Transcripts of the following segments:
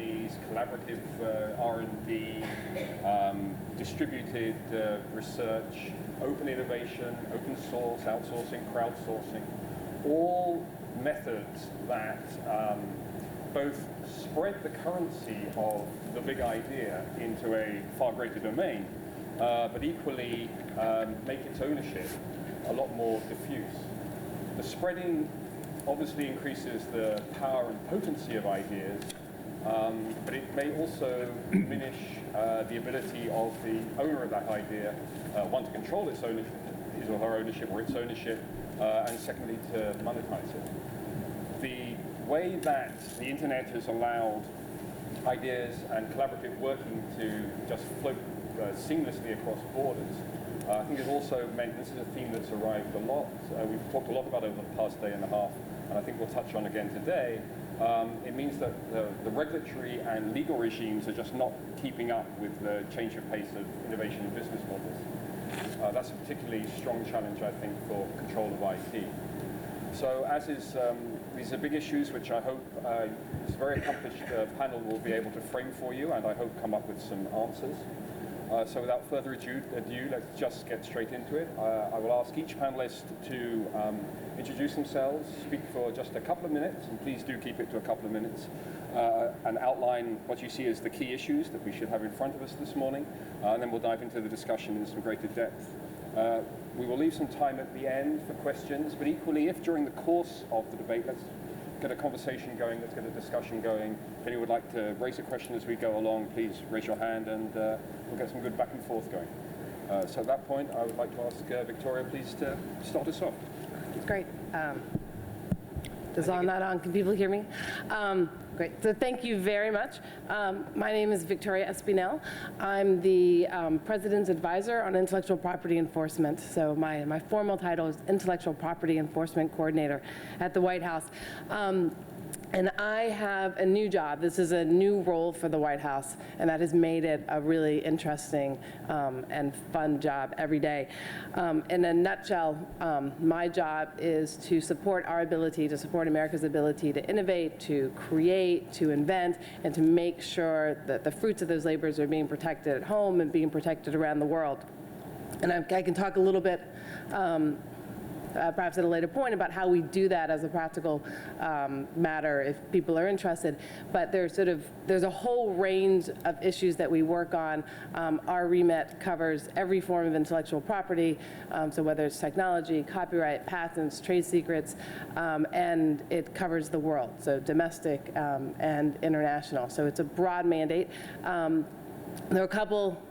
companies, collaborative R&D, distributed research, open innovation, open source, outsourcing, crowdsourcing, all methods that both spread the currency of the big idea into a far greater domain, but equally make its ownership a lot more diffuse. The spreading obviously increases the power and potency of ideas, but it may also diminish the ability of the owner of that idea, one, to control its ownership, his or her ownership or its ownership, and secondly, to monetize it. The way that the internet has allowed ideas and collaborative working to just float seamlessly across borders, I think has also meant, this is a theme that's arrived a lot, we've talked a lot about it over the past day and a half, and I think we'll touch on again today. It means that the regulatory and legal regimes are just not keeping up with the change of pace of innovation and business models. That's a particularly strong challenge, I think, for control of IP. So as is, these are big issues which I hope this very accomplished panel will be able to frame for you, and I hope come up with some answers. So without further ado, let's just get straight into it. I will ask each panelist to introduce themselves, speak for just a couple of minutes, and please do keep it to a couple of minutes, and outline what you see as the key issues that we should have in front of us this morning, and then we'll dive into the discussion in some greater depth. We will leave some time at the end for questions, but equally, if during the course of the debate, let's get a conversation going, let's get a discussion going. If anyone would like to raise a question as we go along, please raise your hand, and we'll get some good back and forth going. So at that point, I would like to ask Victoria, please, to start us off. Great. Is on that on? Can people hear me? Great. So thank you very much. My name is Victoria Espinel. I'm the President's Advisor on Intellectual Property Enforcement. So my formal title is Intellectual Property Enforcement Coordinator at the White House. And I have a new job. This is a new role for the White House, and that has made it a really interesting and fun job every day. In a nutshell, my job is to support our ability, to support America's ability to innovate, to create, to invent, and to make sure that the fruits of those labors are being protected at home and being protected around the world. And I can talk a little bit perhaps at a later point about how we do that as a practical matter if people are interested. But there's a whole range of issues that we work on. Our remit covers every form of intellectual property, so whether it's technology, copyright, patents, trade secrets, and it covers the world, so domestic and international. So it's a broad mandate. There are a couple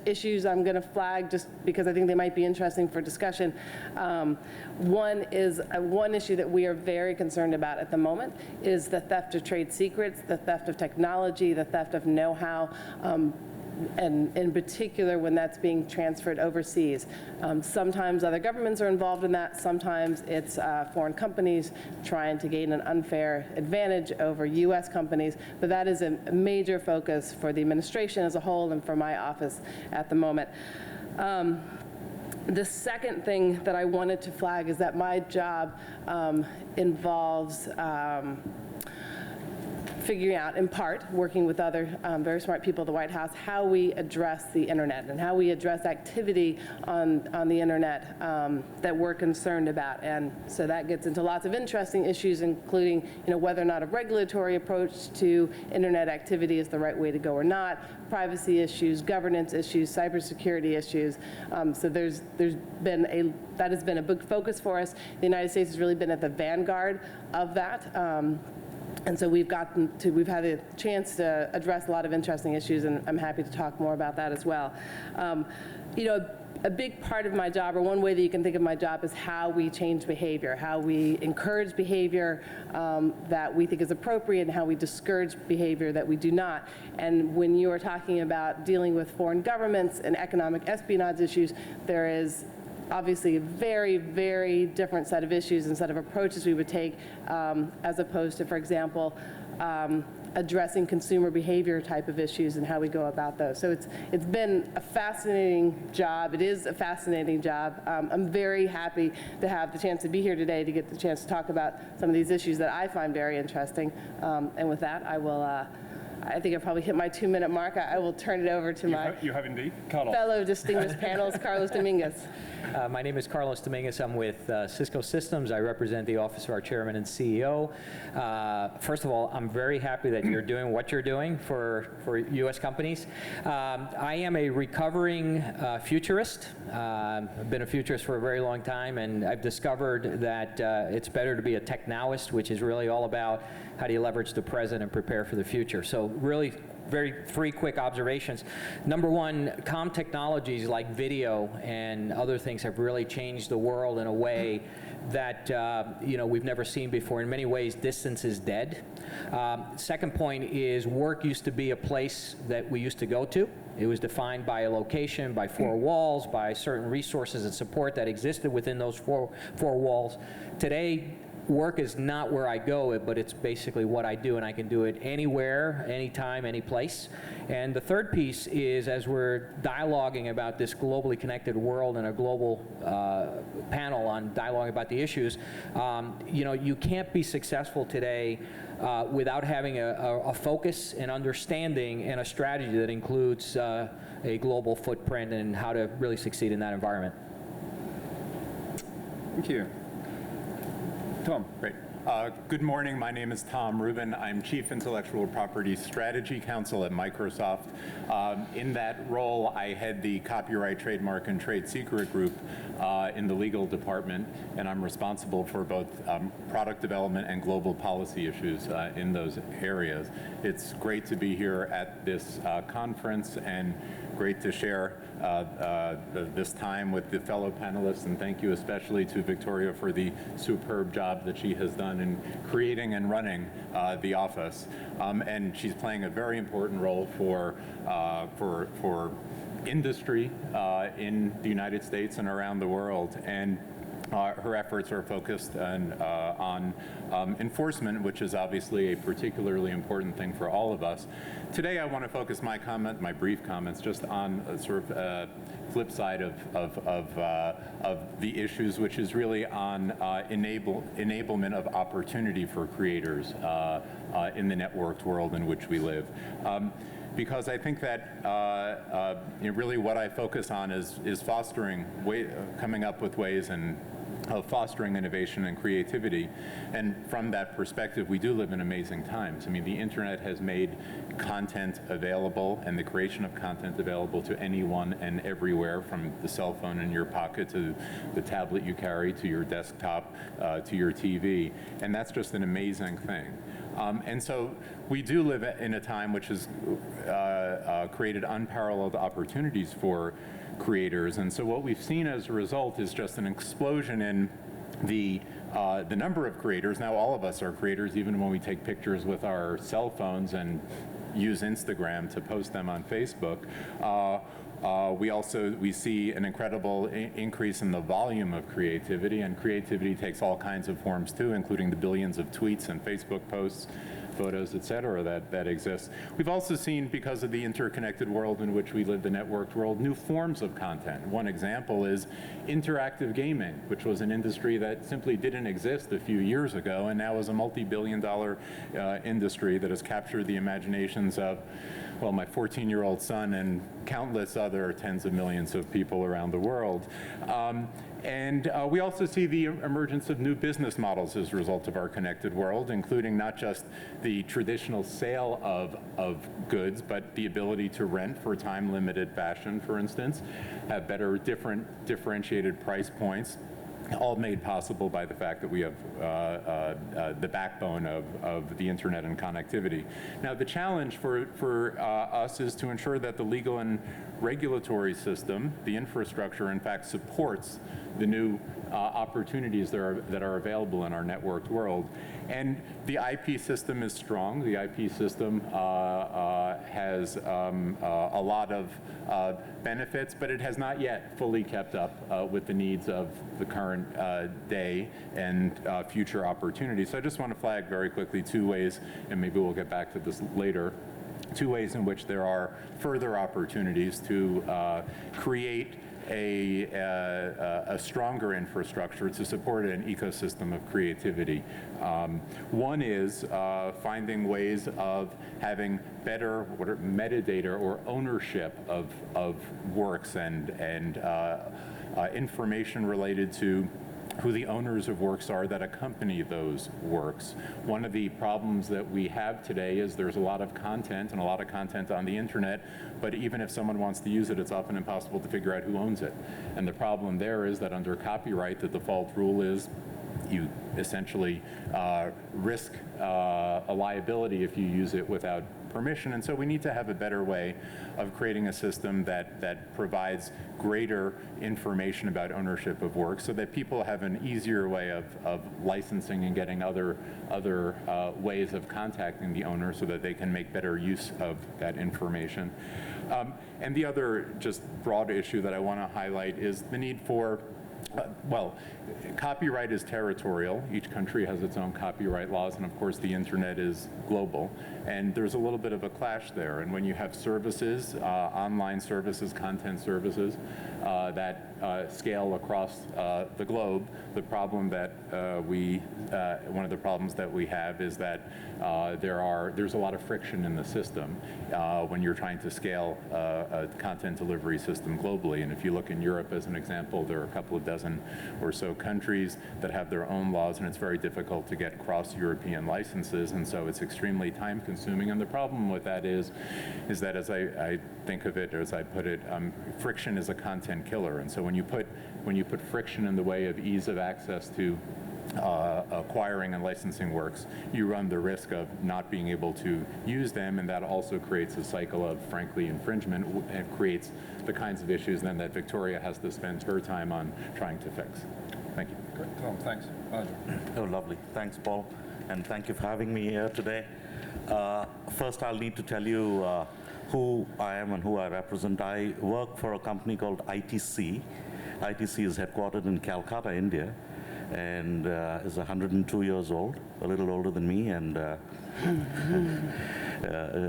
issues I'm going to flag just because I think they might be interesting for discussion. One issue that we are very concerned about at the moment is the theft of trade secrets, the theft of technology, the theft of know-how, and in particular when that's being transferred overseas. Sometimes other governments are involved in that. Sometimes it's foreign companies trying to gain an unfair advantage over U.S. companies. But that is a major focus for the administration as a whole and for my office at the moment. The second thing that I wanted to flag is that my job involves figuring out, in part, working with other very smart people at the White House, how we address the internet and how we address activity on the internet that we're concerned about. And so that gets into lots of interesting issues, including whether or not a regulatory approach to internet activity is the right way to go or not, privacy issues, governance issues, cybersecurity issues. So that has been a big focus for us. The United States has really been at the vanguard of that. And so we've had a chance to address a lot of interesting issues, and I'm happy to talk more about that as well. A big part of my job, or one way that you can think of my job, is how we change behavior, how we encourage behavior that we think is appropriate, and how we discourage behavior that we do not. And when you are talking about dealing with foreign governments and economic espionage issues, there is obviously a very, very different set of issues and set of approaches we would take as opposed to, for example, addressing consumer behavior type of issues and how we go about those. So it's been a fascinating job. It is a fascinating job. I'm very happy to have the chance to be here today to get the chance to talk about some of these issues that I find very interesting. And with that, I will, I think I've probably hit my 2-minute mark. I will turn it over to You have indeed. Carlos. fellow distinguished panelists, Carlos Dominguez. My name is Carlos Dominguez. I'm with Cisco Systems. I represent the office of our chairman and CEO. First of all, I'm very happy that you're doing what you're doing for U.S. companies. I am a recovering futurist. I've been a futurist for a very long time, and I've discovered that it's better to be a technowist, which is really all about how do you leverage the present and prepare for the future. So really, three quick observations. Number one, comm technologies like video and other things have really changed the world in a way that we've never seen before. In many ways, distance is dead. Second point is work used to be a place that we used to go to. It was defined by a location, by 4 walls, by certain resources and support that existed within those four walls. Today, work is not where I go, but it's basically what I do, and I can do it anywhere, anytime, any place. And the third piece is, as we're dialoguing about this globally connected world and a global panel on dialoguing about the issues, you can't be successful today without having a focus and understanding and a strategy that includes a global footprint and how to really succeed in that environment. Thank you. Tom. Great. Good morning. My name is Tom Rubin. I'm Chief Intellectual Property Strategy Counsel at Microsoft. In that role, I head the Copyright, Trademark, and Trade Secret Group in the legal department, and I'm responsible for both product development and global policy issues in those areas. It's great to be here at this conference and great to share this time with the fellow panelists, and thank you especially to Victoria for the superb job that she has done in creating and running the office. And she's playing a very important role for industry in the United States and around the world. And her efforts are focused on enforcement, which is obviously a particularly important thing for all of us. Today, I want to focus my brief comments, just on a sort of flip side of the issues, which is really on enablement of opportunity for creators in the networked world in which we live. Because I think that really what I focus on is fostering, coming up with ways of fostering innovation and creativity. And from that perspective, we do live in amazing times. I mean, the internet has made content available and the creation of content available to anyone and everywhere, from the cell phone in your pocket to the tablet you carry to your desktop to your TV. And that's just an amazing thing. And so we do live in a time which has created unparalleled opportunities for creators. And so what we've seen as a result is just an explosion in the number of creators. Now all of us are creators, even when we take pictures with our cell phones and use Instagram to post them on Facebook. We see an incredible increase in the volume of creativity, and creativity takes all kinds of forms too, including the billions of tweets and Facebook posts, photos, et cetera, that exist. We've also seen, because of the interconnected world in which we live, the networked world, new forms of content. One example is interactive gaming, which was an industry that simply didn't exist a few years ago, and now is a multi-billion-dollar industry that has captured the imaginations of, well, my 14-year-old son and countless other tens of millions of people around the world. And we also see the emergence of new business models as a result of our connected world, including not just the traditional sale of goods, but the ability to rent for time-limited fashion, for instance, have differentiated price points, all made possible by the fact that we have the backbone of the internet and connectivity. Now, the challenge for us is to ensure that the legal and regulatory system, the infrastructure, in fact, supports the new opportunities that are available in our networked world. And the IP system is strong. The IP system has a lot of benefits, but it has not yet fully kept up with the needs of the current day and future opportunities. So I just want to flag very quickly 2 ways, and maybe we'll get back to this later, 2 ways in which there are further opportunities to create a stronger infrastructure to support an ecosystem of creativity. One is finding ways of having better metadata or ownership of works and information related to who the owners of works are that accompany those works. One of the problems that we have today is there's a lot of content and a lot of content on the internet, but even if someone wants to use it, it's often impossible to figure out who owns it. And the problem there is that under copyright, the default rule is you essentially risk a liability if you use it without permission. And so we need to have a better way of creating a system that provides greater information about ownership of work so that people have an easier way of licensing and getting other ways of contacting the owner so that they can make better use of that information. And the other just broad issue that I want to highlight is the need for well, copyright is territorial. Each country has its own copyright laws, and of course the internet is global. And there's a little bit of a clash there. And when you have services, online services, content services, that scale across the globe, the problem that one of the problems that we have is that there's a lot of friction in the system when you're trying to scale a content delivery system globally. And if you look in Europe as an example, there are a couple of dozen or so countries that have their own laws, and it's very difficult to get cross-European licenses, and so it's extremely time-consuming. And the problem with that is that as I think of it, or as I put it, friction is a content killer. And so when you put friction in the way of ease of access to acquiring and licensing works, you run the risk of not being able to use them, and that also creates a cycle of, frankly, infringement, and creates the kinds of issues then that Victoria has to spend her time on trying to fix. Thank you. Great, Tom, thanks. Oh, lovely. Thanks, Paul, and thank you for having me here today. First, I'll need to tell you who I am and who I represent. I work for a company called ITC. ITC is headquartered in Calcutta, India, and is 102 years old, a little older than me, and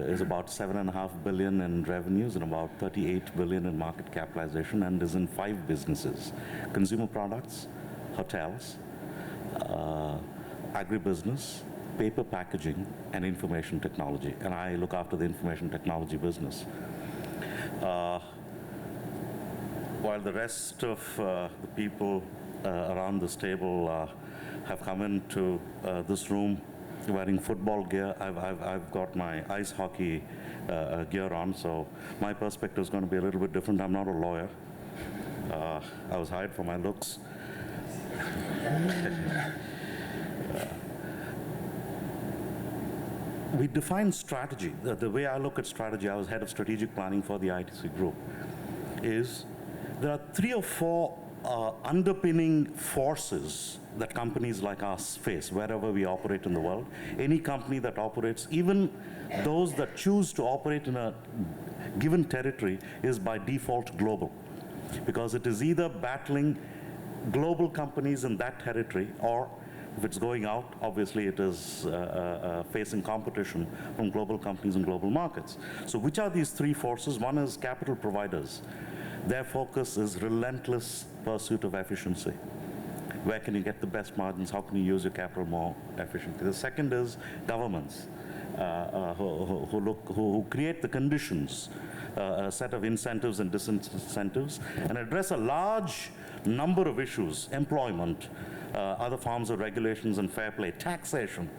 is about $7.5 billion in revenues and about $38 billion in market capitalization, and is in 5 businesses: consumer products, hotels, agribusiness, paper packaging, and information technology. And I look after the information technology business. While the rest of the people around this table have come into this room wearing football gear, I've got my ice hockey gear on, so my perspective is going to be a little bit different. I'm not a lawyer. I was hired for my looks. We define strategy. The way I look at strategy, I was head of strategic planning for the ITC group, is there are 3 or 4 underpinning forces that companies like us face wherever we operate in the world. Any company that operates, even those that choose to operate in a given territory, is by default global, because it is either battling global companies in that territory, or if it's going out, obviously it is facing competition from global companies and global markets. So which are these 3 forces? One is capital providers. Their focus is relentless pursuit of efficiency. Where can you get the best margins? How can you use your capital more efficiently? The second is governments, who create the conditions, a set of incentives and disincentives, and address a large number of issues: employment, other forms of regulations and fair play, taxation.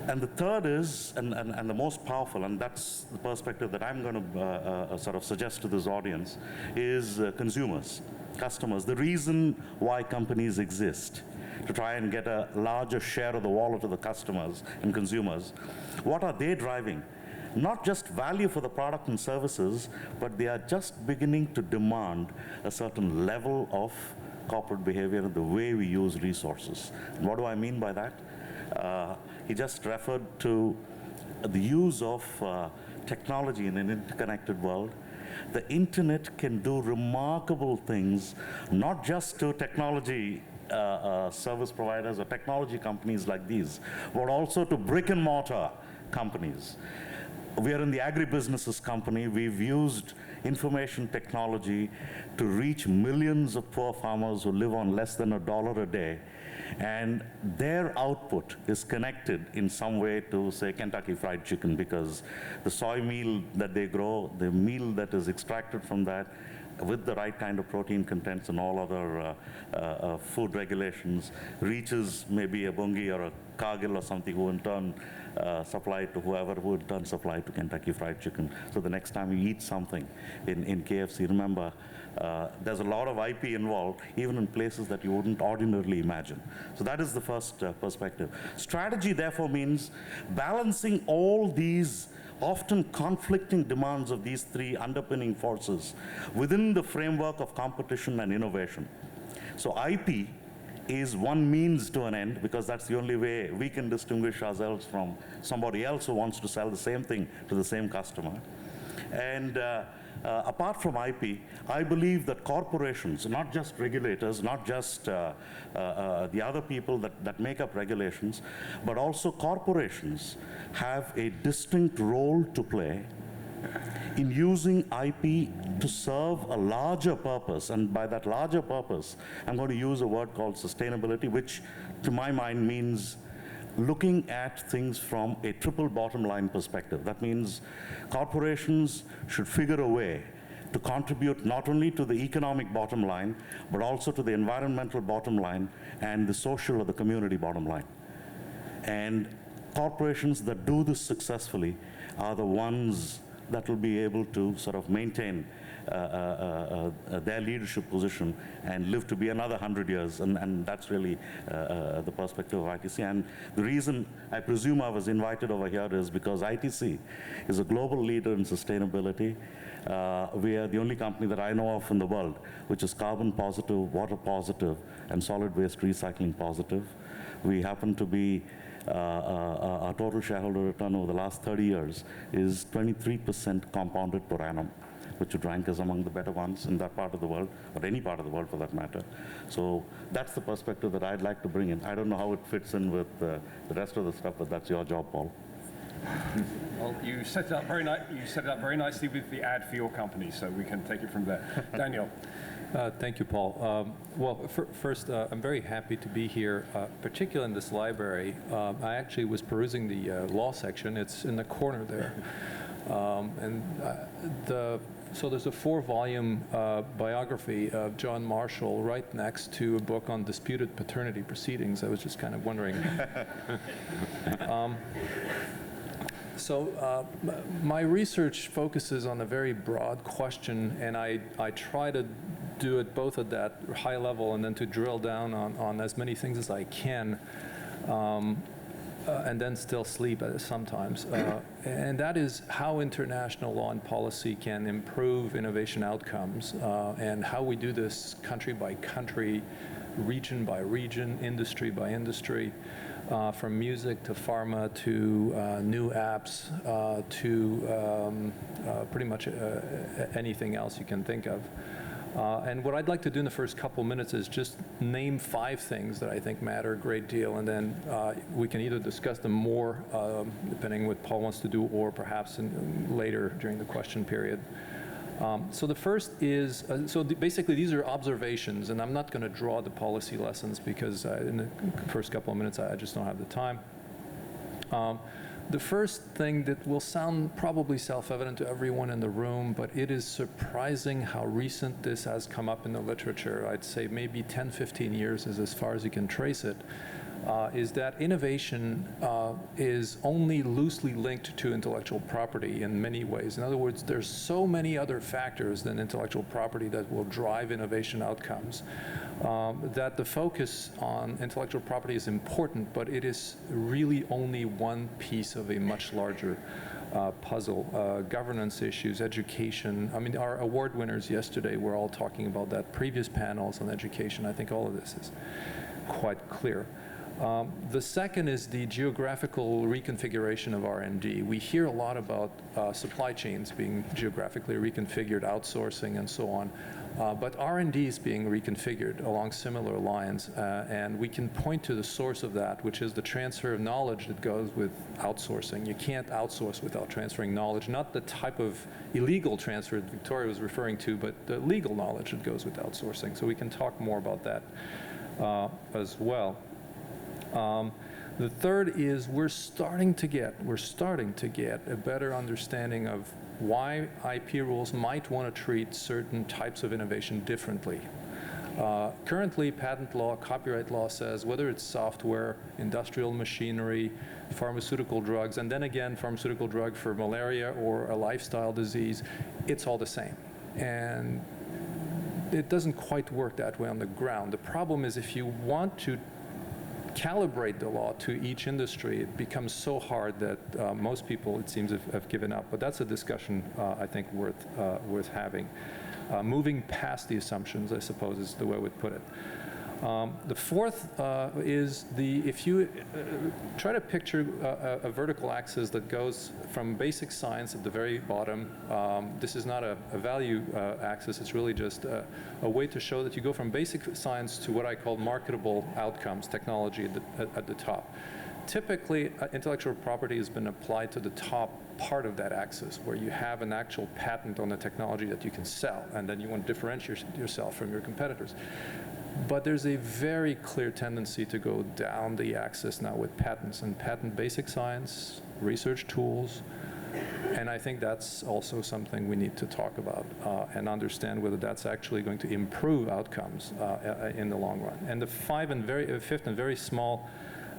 And the third is, and the most powerful, and that's the perspective that I'm going to sort of suggest to this audience, is consumers. customers, the reason why companies exist, to try and get a larger share of the wallet of the customers and consumers, what are they driving? Not just value for the product and services, but they are just beginning to demand a certain level of corporate behavior and the way we use resources. And what do I mean by that? He just referred to the use of technology in an interconnected world. The internet can do remarkable things, not just to technology service providers or technology companies like these, but also to brick and mortar companies. We are in the agribusinesses company. We've used information technology to reach millions of poor farmers who live on less than $1 a day. And their output is connected in some way to, say, Kentucky Fried Chicken, because the soy meal that they grow, the meal that is extracted from that, with the right kind of protein contents and all other food regulations, reaches maybe a Bungie or a Cargill or something, who in turn supply it to whoever, who in turn supply it to Kentucky Fried Chicken. So the next time you eat something in KFC, remember, there's a lot of IP involved, even in places that you wouldn't ordinarily imagine. So that is the first perspective. Strategy, therefore, means balancing all these often conflicting demands of these three underpinning forces within the framework of competition and innovation. So IP is one means to an end, because that's the only way we can distinguish ourselves from somebody else who wants to sell the same thing to the same customer. And apart from IP, I believe that corporations, not just regulators, not just the other people that make up regulations, but also corporations have a distinct role to play in using IP to serve a larger purpose. And by that larger purpose, I'm going to use a word called sustainability, which to my mind means looking at things from a triple bottom line perspective. That means corporations should figure a way to contribute not only to the economic bottom line, but also to the environmental bottom line and the social or the community bottom line. And corporations that do this successfully are the ones that will be able to sort of maintain their leadership position and live to be another 100 years. And that's really the perspective of ITC. And the reason I presume I was invited over here is because ITC is a global leader in sustainability. We are the only company that I know of in the world which is carbon positive, water positive, and solid waste recycling positive. We happen to be our total shareholder return over the last 30 years is 23% compounded per annum, which would rank as among the better ones in that part of the world, or any part of the world for that matter. So that's the perspective that I'd like to bring in. I don't know how it fits in with the rest of the stuff, but that's your job, Paul. Well, you set it up very nicely with the ad for your company, so we can take it from there. Daniel. Thank you, Paul. First, I'm very happy to be here, particularly in this library. I actually was perusing the law section. It's in the corner there. So there's a 4-volume biography of John Marshall right next to a book on disputed paternity proceedings. I was just kind of wondering. So my research focuses on a very broad question, and I try to do it both at that high level and then to drill down on as many things as I can, and then still sleep sometimes. And that is how international law and policy can improve innovation outcomes, and how we do this country by country, region by region, industry by industry. From music to pharma to new apps to pretty much anything else you can think of. And what I'd like to do in the first couple minutes is just name 5 things that I think matter a great deal, and then we can either discuss them more, depending what Paul wants to do, or perhaps later during the question period. So the first is, basically these are observations, and I'm not going to draw the policy lessons because in the first couple of minutes I just don't have the time. The first thing that will sound probably self-evident to everyone in the room, but it is surprising how recent this has come up in the literature. I'd say maybe 10, 15 years is as far as you can trace it. is that innovation is only loosely linked to intellectual property in many ways. In other words, there's so many other factors than intellectual property that will drive innovation outcomes, that the focus on intellectual property is important, but it is really only one piece of a much larger puzzle. Governance issues, education. I mean, our award winners yesterday were all talking about that. Previous panels on education. I think all of this is quite clear. The second is the geographical reconfiguration of R&D. We hear a lot about supply chains being geographically reconfigured, outsourcing, and so on. But R&D is being reconfigured along similar lines, and we can point to the source of that, which is the transfer of knowledge that goes with outsourcing. You can't outsource without transferring knowledge, not the type of illegal transfer that Victoria was referring to, but the legal knowledge that goes with outsourcing. So we can talk more about that as well. The third is we're starting to get a better understanding of why IP rules might want to treat certain types of innovation differently. Currently, patent law, copyright law says whether it's software, industrial machinery, pharmaceutical drugs, and then again, pharmaceutical drug for malaria or a lifestyle disease, it's all the same. And it doesn't quite work that way on the ground. The problem is if you want to calibrate the law to each industry, it becomes so hard that most people, it seems, have given up. But that's a discussion I think worth having. Moving past the assumptions, I suppose, is the way I would put it. The fourth is if you try to picture a vertical axis that goes from basic science at the very bottom. This is not a value axis. It's really just a way to show that you go from basic science to what I call marketable outcomes, technology at the top. Typically, intellectual property has been applied to the top part of that axis, where you have an actual patent on the technology that you can sell, and then you want to differentiate yourself from your competitors. But there's a very clear tendency to go down the axis now with patents and patent basic science, research tools, and I think that's also something we need to talk about and understand whether that's actually going to improve outcomes in the long run. And the fifth and very small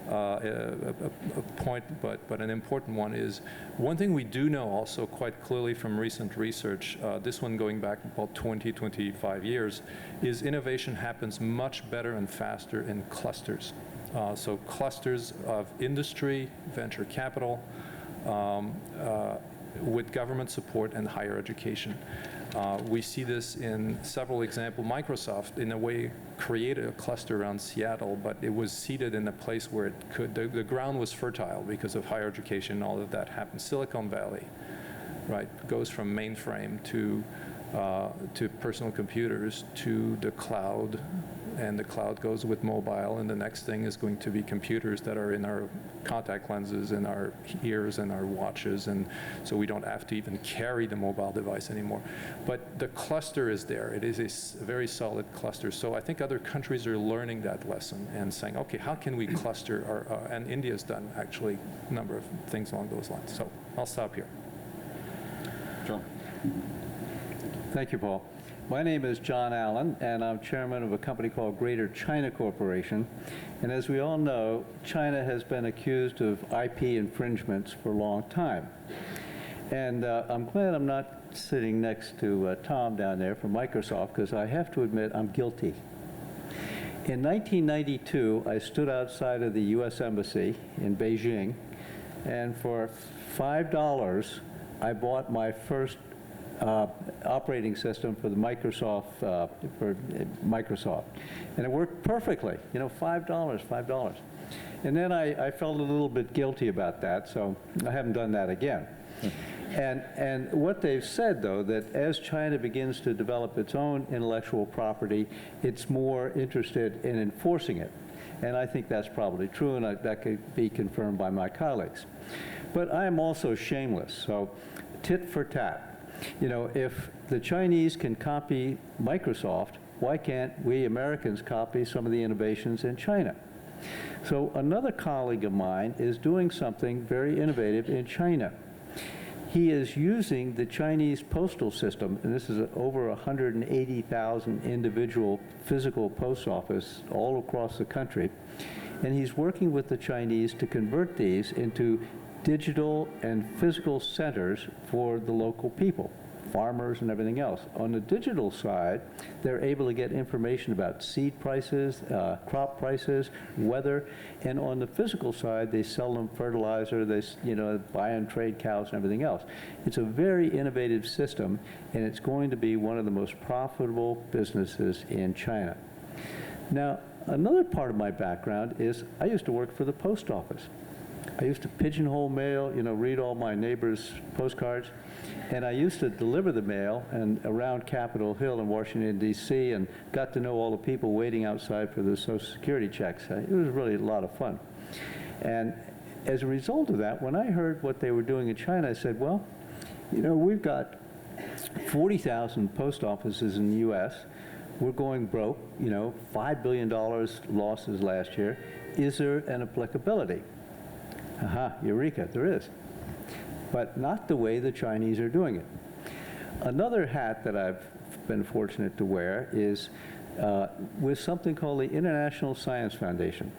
a point, but an important one is, one thing we do know also quite clearly from recent research, this one going back about 20, 25 years, is innovation happens much better and faster in clusters. So clusters of industry, venture capital, with government support and higher education. We see this in several examples. Microsoft, in a way, created a cluster around Seattle, but it was seated in a place where it could, the ground was fertile because of higher education, all of that happened. Silicon Valley, right, goes from mainframe to personal computers to the cloud, and the cloud goes with mobile, and the next thing is going to be computers that are in our contact lenses, in our ears, and our watches, and so we don't have to even carry the mobile device anymore. But the cluster is there. It is a very solid cluster. So I think other countries are learning that lesson and saying, okay, how can we cluster and India's done actually a number of things along those lines. So I'll stop here. John. Thank you, Paul. My name is John Allen, and I'm chairman of a company called Greater China Corporation. And as we all know, China has been accused of IP infringements for a long time. And I'm glad I'm not sitting next to Tom down there from Microsoft, because I have to admit I'm guilty. In 1992, I stood outside of the U.S. Embassy in Beijing, and for $5, I bought my first operating system for the Microsoft, and it worked perfectly. You know, $5. And then I felt a little bit guilty about that, so I haven't done that again. And what they've said, though, that as China begins to develop its own intellectual property, it's more interested in enforcing it. And I think that's probably true, and that could be confirmed by my colleagues. But I am also shameless, so tit for tat. You know, if the Chinese can copy Microsoft, why can't we Americans copy some of the innovations in China? So another colleague of mine is doing something very innovative in China. He is using the Chinese postal system, and this is over 180,000 individual physical post office all across the country. And he's working with the Chinese to convert these into digital and physical centers for the local people, farmers and everything else. On the digital side, they're able to get information about seed prices, crop prices, weather, and on the physical side, they sell them fertilizer, they buy and trade cows and everything else. It's a very innovative system, and it's going to be one of the most profitable businesses in China. Now, another part of my background is I used to work for the post office. I used to pigeonhole mail, read all my neighbors' postcards, and I used to deliver the mail and around Capitol Hill in Washington, D.C., and got to know all the people waiting outside for the Social Security checks. It was really a lot of fun. And as a result of that, when I heard what they were doing in China, I said, well, we've got 40,000 post offices in the U.S. We're going broke, $5 billion losses last year. Is there an applicability? Aha, eureka, there is. But not the way the Chinese are doing it. Another hat that I've been fortunate to wear is with something called the International Science Foundation.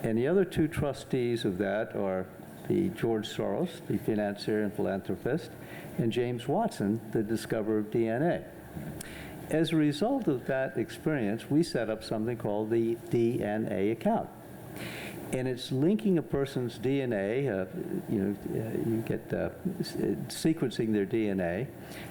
And the other two trustees of that are the George Soros, the financier and philanthropist, and James Watson, the discoverer of DNA. As a result of that experience, we set up something called the DNA account. And it's linking a person's DNA, you get sequencing their DNA,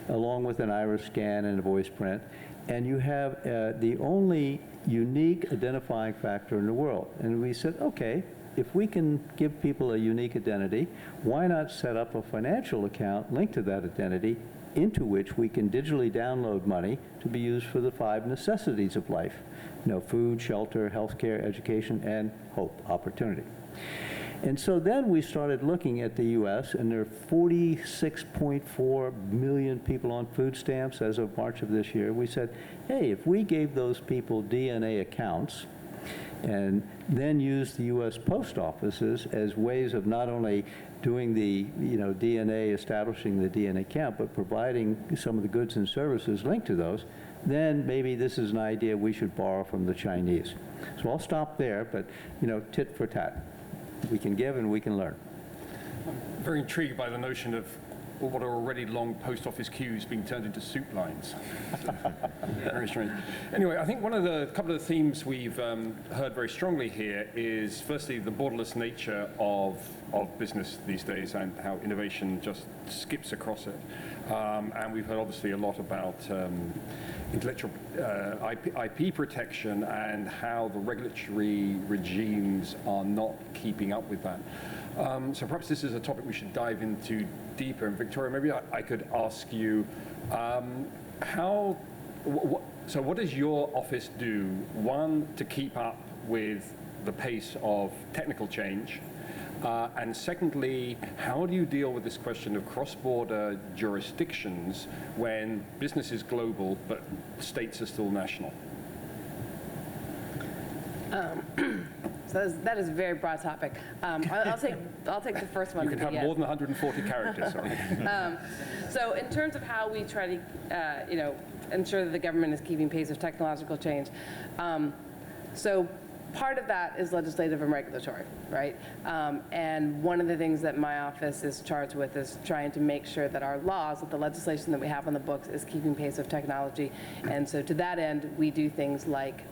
along with an iris scan and a voice print, and you have the only unique identifying factor in the world. And we said, okay, if we can give people a unique identity, why not set up a financial account linked to that identity into which we can digitally download money to be used for the 5 necessities of life. Food, shelter, healthcare, education, and hope, opportunity. And so then we started looking at the U.S., and there are 46.4 million people on food stamps as of March of this year. We said, hey, if we gave those people DNA accounts and then used the U.S. post offices as ways of not only doing the DNA, establishing the DNA account, but providing some of the goods and services linked to those, then maybe this is an idea we should borrow from the Chinese. So I'll stop there, but tit for tat. We can give and we can learn. I'm very intrigued by the notion of what are already long post office queues being turned into soup lines. Very strange. Anyway, I think couple of the themes we've heard very strongly here is firstly the borderless nature of business these days and how innovation just skips across it. And we've heard obviously a lot about intellectual IP protection and how the regulatory regimes are not keeping up with that. So perhaps this is a topic we should dive into deeper. And Victoria, maybe I could ask you, what does your office do, one, to keep up with the pace of technical change? And secondly, how do you deal with this question of cross-border jurisdictions when business is global, but states are still national? So that is a very broad topic. I'll take the first one. You can have more than 140 characters. Sorry. So in terms of how we try to, ensure that the government is keeping pace with technological change, so part of that is legislative and regulatory, right? And one of the things that my office is charged with is trying to make sure that our laws, that the legislation that we have on the books is keeping pace with technology. And so to that end, we do things like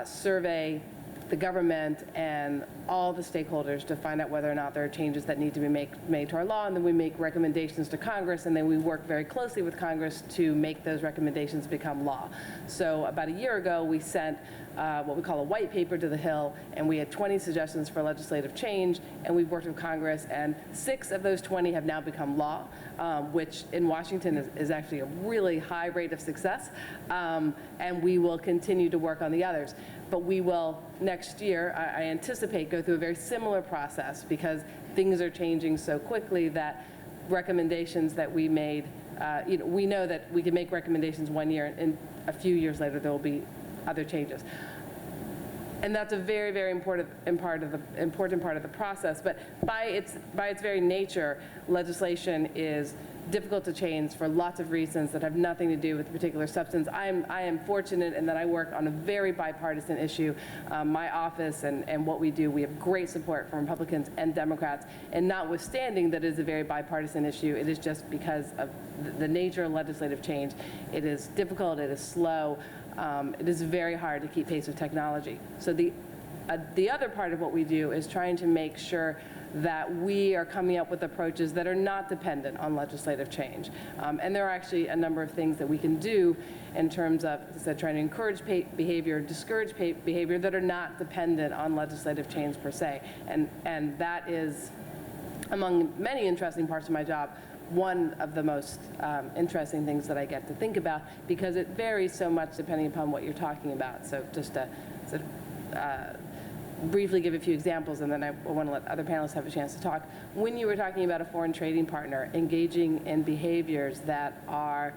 survey the government and all the stakeholders to find out whether or not there are changes that need to be made to our law, and then we make recommendations to Congress, and then we work very closely with Congress to make those recommendations become law. So about a year ago, we sent what we call a white paper to the Hill, and we had 20 suggestions for legislative change, and we've worked with Congress, and 6 of those 20 have now become law, which in Washington is actually a really high rate of success, and we will continue to work on the others. But we will, next year, I anticipate, go through a very similar process because things are changing so quickly that recommendations that we made, we know that we can make recommendations one year, and a few years later there will be other changes. And that's a very, very important part of the process. But by its very nature, legislation is difficult to change for lots of reasons that have nothing to do with a particular substance. I am fortunate in that I work on a very bipartisan issue. My office and what we do, we have great support from Republicans and Democrats, and notwithstanding that it is a very bipartisan issue, it is just because of the nature of legislative change. It is difficult, it is slow, it is very hard to keep pace with technology. So the other part of what we do is trying to make sure that we are coming up with approaches that are not dependent on legislative change. And there are actually a number of things that we can do in terms of, as I said, trying to encourage behavior, discourage behavior that are not dependent on legislative change per se. And that is, among many interesting parts of my job, one of the most interesting things that I get to think about, because it varies so much depending upon what you're talking about. So just to sort of, briefly give a few examples, and then I want to let other panelists have a chance to talk. When you were talking about a foreign trading partner engaging in behaviors that are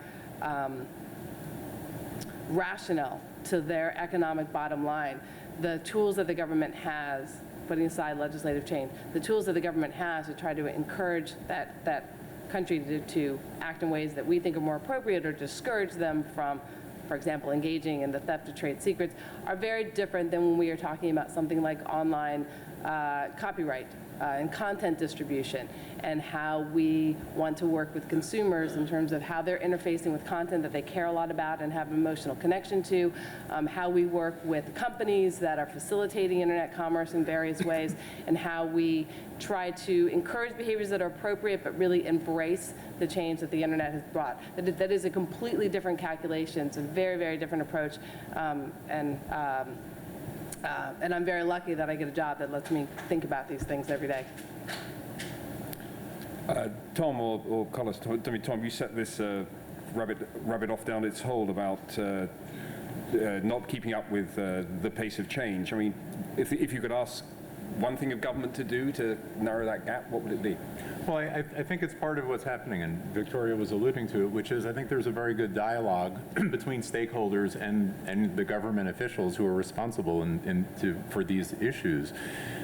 rational to their economic bottom line, the tools that the government has, putting aside legislative change, the tools that the government has to try to encourage that country to act in ways that we think are more appropriate or discourage them from, for example, engaging in the theft of trade secrets, are very different than when we are talking about something like online copyright and content distribution, and how we want to work with consumers in terms of how they're interfacing with content that they care a lot about and have an emotional connection to, how we work with companies that are facilitating internet commerce in various ways, and how we try to encourage behaviors that are appropriate but really embrace the change that the internet has brought. That is a completely different calculation. It's a very, very different approach. And I'm very lucky that I get a job that lets me think about these things every day. Tom or Carlos, Tom, you set this rabbit off down its hole about not keeping up with the pace of change. I mean, if you could ask one thing of government to do to narrow that gap, what would it be? Well, I think it's part of what's happening, and Victoria was alluding to it, which is I think there's a very good dialogue between stakeholders and the government officials who are responsible for these issues.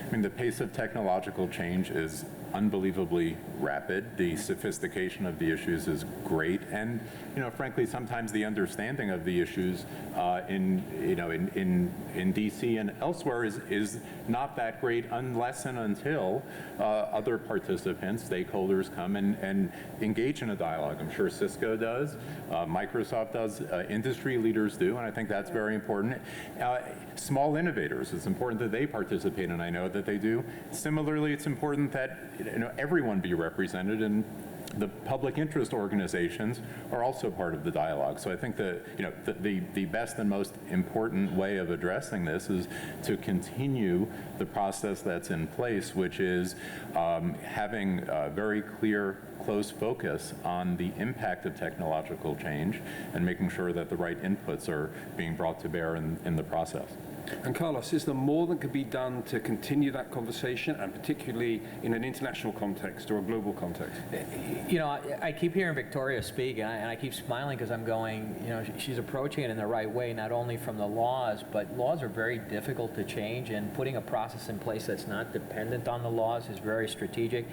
I mean, the pace of technological change is unbelievably rapid. The sophistication of the issues is great, and frankly, sometimes the understanding of the issues in DC and elsewhere is not that great unless and until other participants, stakeholders, come and engage in a dialogue. I'm sure Cisco does, Microsoft does, industry leaders do, and I think that's very important. Small innovators, it's important that they participate, and I know that they do. Similarly, it's important that everyone be represented, and the public interest organizations are also part of the dialogue. So I think the best and most important way of addressing this is to continue the process that's in place, which is having a very clear, close focus on the impact of technological change and making sure that the right inputs are being brought to bear in the process. And Carlos, is there more that could be done to continue that conversation, and particularly in an international context or a global context? I keep hearing Victoria speak, and I keep smiling because I'm going, she's approaching it in the right way, not only from the laws, but laws are very difficult to change, and putting a process in place that's not dependent on the laws is very strategic.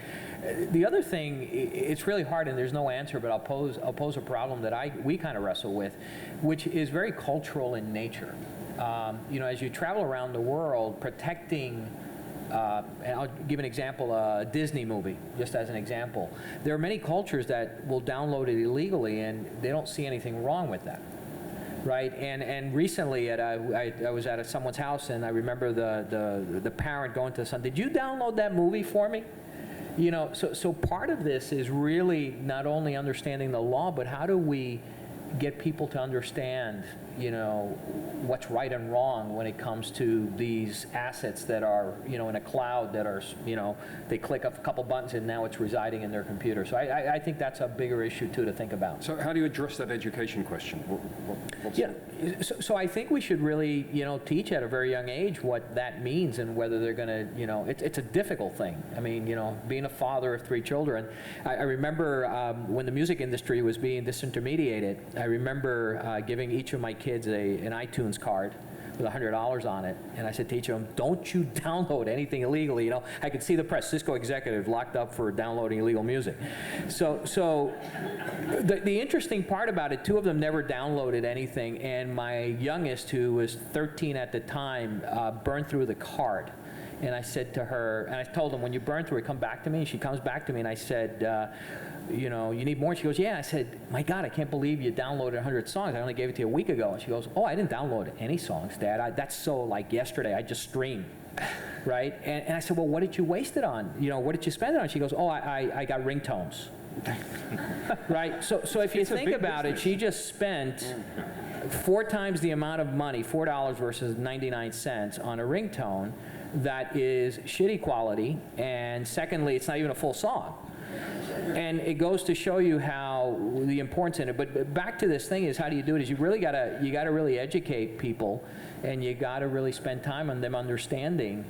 The other thing, it's really hard, and there's no answer, but I'll pose a problem that we kind of wrestle with, which is very cultural in nature. As you travel around the world, protecting, and I'll give an example, a Disney movie, just as an example. There are many cultures that will download it illegally, and they don't see anything wrong with that, right? And recently, I was at someone's house, and I remember the parent going to the son, "Did you download that movie for me?" So part of this is really not only understanding the law, but how do we get people to understand what's right and wrong when it comes to these assets that are, in a cloud that are, they click a couple buttons and now it's residing in their computer. So I think that's a bigger issue too to think about. So how do you address that education question? So I think we should really, teach at a very young age what that means and whether they're going to, it's a difficult thing. I mean, being a father of 3 children, I remember when the music industry was being disintermediated, I remember giving each of my kids an iTunes card with $100 on it. And I said to each of them, don't you download anything illegally. You know, I could see the press, Cisco executive locked up for downloading illegal music. So the interesting part about it, two of them never downloaded anything, and my youngest, who was 13 at the time, burned through the card. And I said to her, and I told them, when you burn through it, come back to me. And she comes back to me, and I said, you know, you need more? And she goes, yeah. I said, my God, I can't believe you downloaded 100 songs. I only gave it to you a week ago. And she goes, oh, I didn't download any songs, Dad. That's so like yesterday. I just streamed, right? And I said, well, what did you waste it on? You know, what did you spend it on? She goes, oh, I got ringtones. Right? So if you think about it, she just spent 4 times the amount of money, $4 versus 99 cents, on a ringtone that is shitty quality, and secondly, it's not even a full song. And it goes to show you how the importance in it. But back to this thing is, how do you do it? Is you gotta really educate people, and you gotta really spend time on them understanding,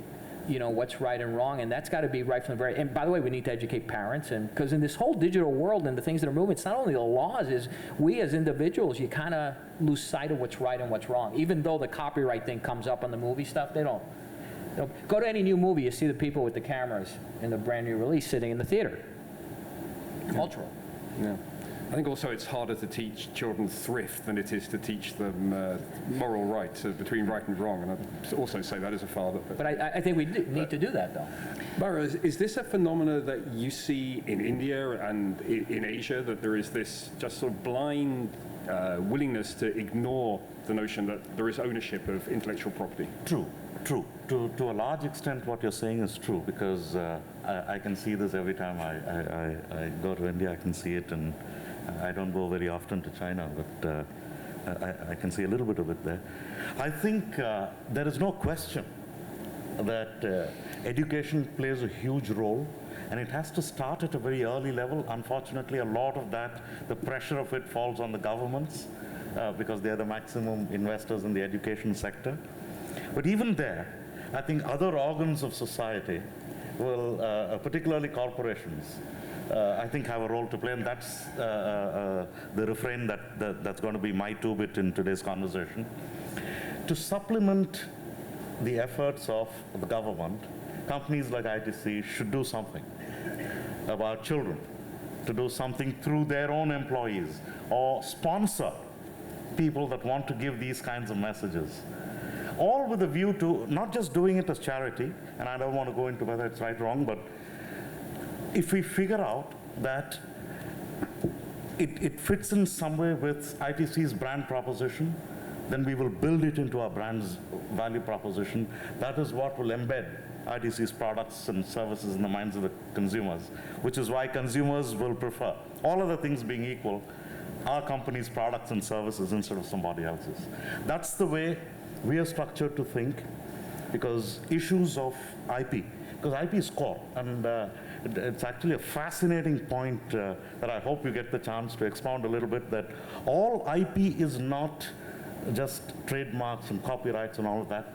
you know, what's right and wrong, and that's got to be right from the very. And by the way, we need to educate parents, and because in this whole digital world and the things that are moving, it's not only the laws, is we as individuals, you kind of lose sight of what's right and what's wrong. Even though the copyright thing comes up on the movie stuff, they don't. Go to any new movie, you see the people with the cameras in the brand new release sitting in the theater. Cultural. Yeah. I think also it's harder to teach children thrift than it is to teach them moral right, between right and wrong. And I also say that as a father. But I think we need to do that, though. Bara, is this a phenomena that you see in India and in Asia, that there is this just sort of blind willingness to ignore the notion that there is ownership of intellectual property? True. To a large extent, what you're saying is true, because I can see this every time I go to India. I can see it, and I don't go very often to China, but I can see a little bit of it there. I think there is no question that education plays a huge role, and it has to start at a very early level. Unfortunately, a lot of that, the pressure of it falls on the governments, because they're the maximum investors in the education sector. But even there, I think other organs of society will, particularly corporations, I think have a role to play, and that's the refrain that's going to be my two-bit in today's conversation. To supplement the efforts of the government, companies like ITC should do something about children, to do something through their own employees, or sponsor people that want to give these kinds of messages. All with a view to not just doing it as charity, and I don't want to go into whether it's right or wrong, but if we figure out that it fits in some way with ITC's brand proposition, then we will build it into our brand's value proposition. That is what will embed ITC's products and services in the minds of the consumers, which is why consumers will prefer, all other things being equal, our company's products and services instead of somebody else's. That's the way we are structured to think, because issues of IP, because IP is core, and it's actually a fascinating point that I hope you get the chance to expound a little bit, that all IP is not just trademarks and copyrights and all of that.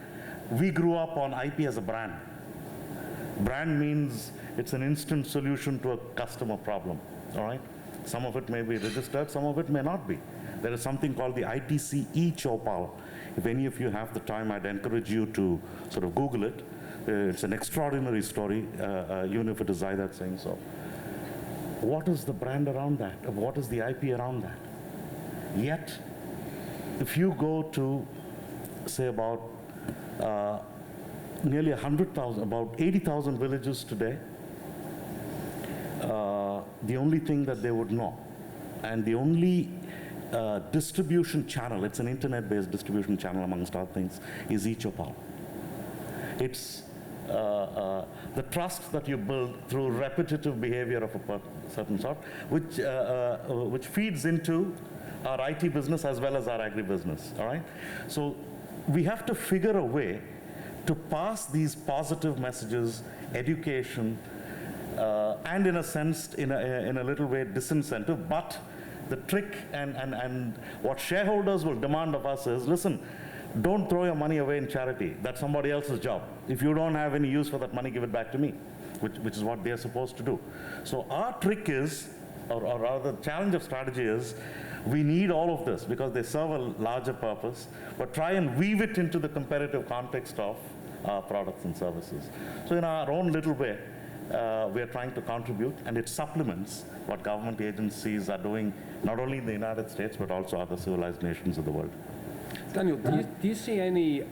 We grew up on IP as a brand. Brand means it's an instant solution to a customer problem, all right? Some of it may be registered, some of it may not be. There is something called the ITC eChopal. If any of you have the time, I'd encourage you to sort of Google it. It's an extraordinary story, even if it is I that's saying so. What is the brand around that? What is the IP around that? Yet, if you go to, say, about nearly 100,000, about 80,000 villages today, the only thing that they would know, and the only distribution channel, it's an internet-based distribution channel amongst other things, is eChopal. It's the trust that you build through repetitive behavior of a certain sort, which feeds into our IT business as well as our agribusiness, all right? So we have to figure a way to pass these positive messages, education, and in a sense, in a little way, disincentive, but the trick and what shareholders will demand of us is, listen, don't throw your money away in charity. That's somebody else's job. If you don't have any use for that money, give it back to me, which is what they're supposed to do. So our trick is, or rather the challenge of strategy is, We need all of this because they serve a larger purpose, but try and weave it into the competitive context of our products and services. So in our own little way, we are trying to contribute, and it supplements what government agencies are doing, not only in the United States, but also other civilized nations of the world. Daniel, do you see any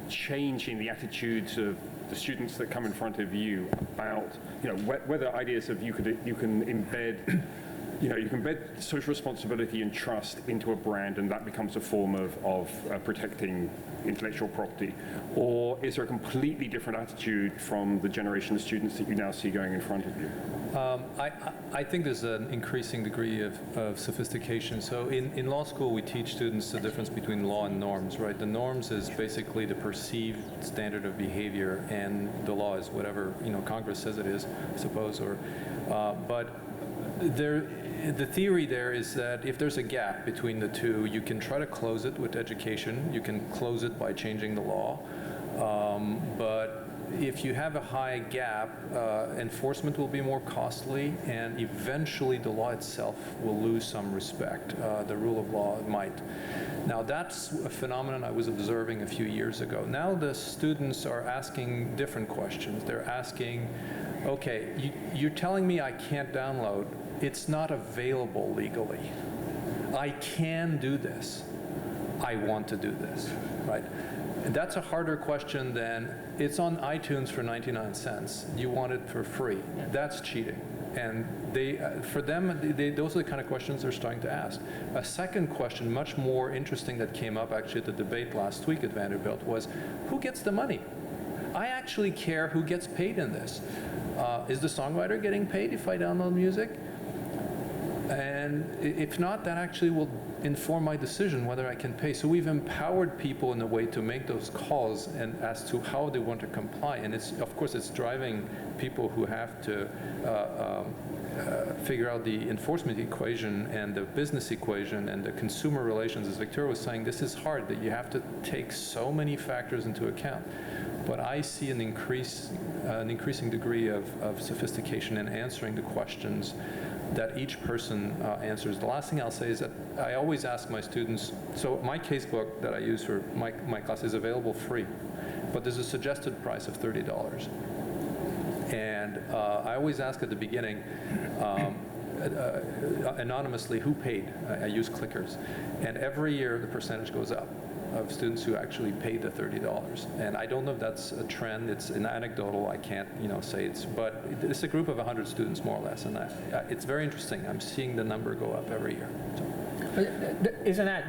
change in the attitudes of the students that come in front of you about, whether ideas of you can embed, you can embed social responsibility and trust into a brand, and that becomes a form of protecting intellectual property, or is there a completely different attitude from the generation of students that you now see going in front of you? I think there's an increasing degree of sophistication. So in law school, we teach students the difference between law and norms, right? The norms is basically the perceived standard of behavior, and the law is whatever Congress says it is, I suppose. But the theory there is that if there's a gap between the two, you can try to close it with education. You can close it by changing the law, but if you have a high gap, enforcement will be more costly, and eventually the law itself will lose some respect. The rule of law might. Now that's a phenomenon I was observing a few years ago. Now the students are asking different questions. They're asking, okay, you're telling me I can't download. It's not available legally. I can do this. I want to do this, right? And that's a harder question than it's on iTunes for 99 cents. You want it for free. That's cheating. And for them, those are the kind of questions they're starting to ask. A second question, much more interesting, that came up actually at the debate last week at Vanderbilt was, who gets the money? I actually care who gets paid in this. Is the songwriter getting paid if I download music? And if not, that actually will inform my decision whether I can pay. So we've empowered people in a way to make those calls and as to how they want to comply. And of course, it's driving people who have to figure out the enforcement equation and the business equation and the consumer relations. As Victoria was saying, this is hard, that you have to take so many factors into account. But I see an increasing degree of sophistication in answering the questions that each person answers. The last thing I'll say is that I always ask my students, so my casebook that I use for my class is available free, but there's a suggested price of $30. And I always ask at the beginning, anonymously, who paid? I use clickers. And every year the percentage goes up of students who actually paid the $30. And I don't know if that's a trend. It's an anecdotal. I can't, say it's, but it's a group of 100 students more or less. And it's very interesting. I'm seeing the number go up every year. So.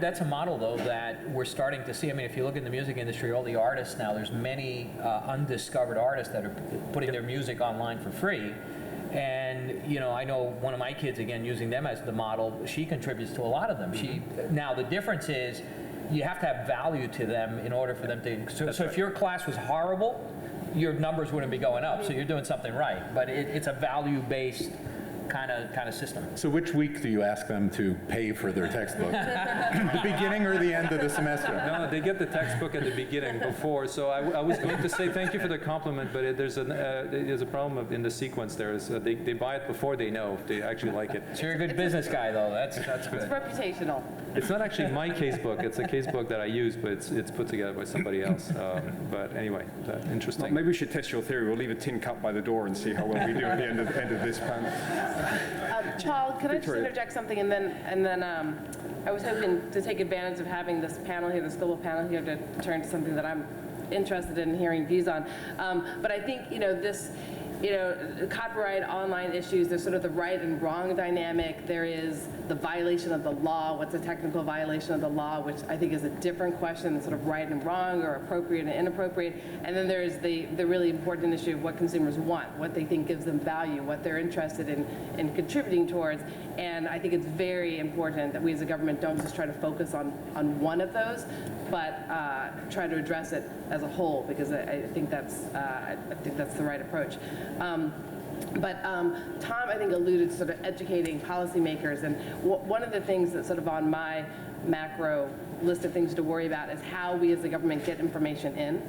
That's a model, though, that we're starting to see. I mean, if you look in the music industry, all the artists now, there's many undiscovered artists that are putting their music online for free. And, I know one of my kids, again, using them as the model, she contributes to a lot of them. Now, the difference is, you have to have value to them in order for them to. So if your class was horrible, your numbers wouldn't be going up. So you're doing something right. But it's a value-based kind of system. So which week do you ask them to pay for their textbook? The beginning or the end of the semester? No, they get the textbook at the beginning before. So I was going to say thank you for the compliment, but there's a problem in the sequence there. Is they buy it before they know if they actually like it. So you're a good business guy, though. That's good. It's reputational. It's not actually my casebook. It's a casebook that I use, but it's put together by somebody else. But anyway, interesting. Well, maybe we should test your theory. We'll leave a tin cup by the door and see how well we do at the end of this panel. Paul, can I just interject something, and then I was hoping to take advantage of having this panel here, this global panel here, to turn to something that I'm interested in hearing views on. But I think this. Copyright online issues, there's sort of the right and wrong dynamic. There is the violation of the law, what's a technical violation of the law, which I think is a different question than sort of right and wrong or appropriate and inappropriate. And then there's the really important issue of what consumers want, what they think gives them value, what they're interested in contributing towards. And I think it's very important that we as a government don't just try to focus on one of those, but try to address it as a whole, because I think that's the right approach. But Tom, I think, alluded to sort of educating policymakers, and one of the things that's sort of on my macro list of things to worry about is how we as a government get information in.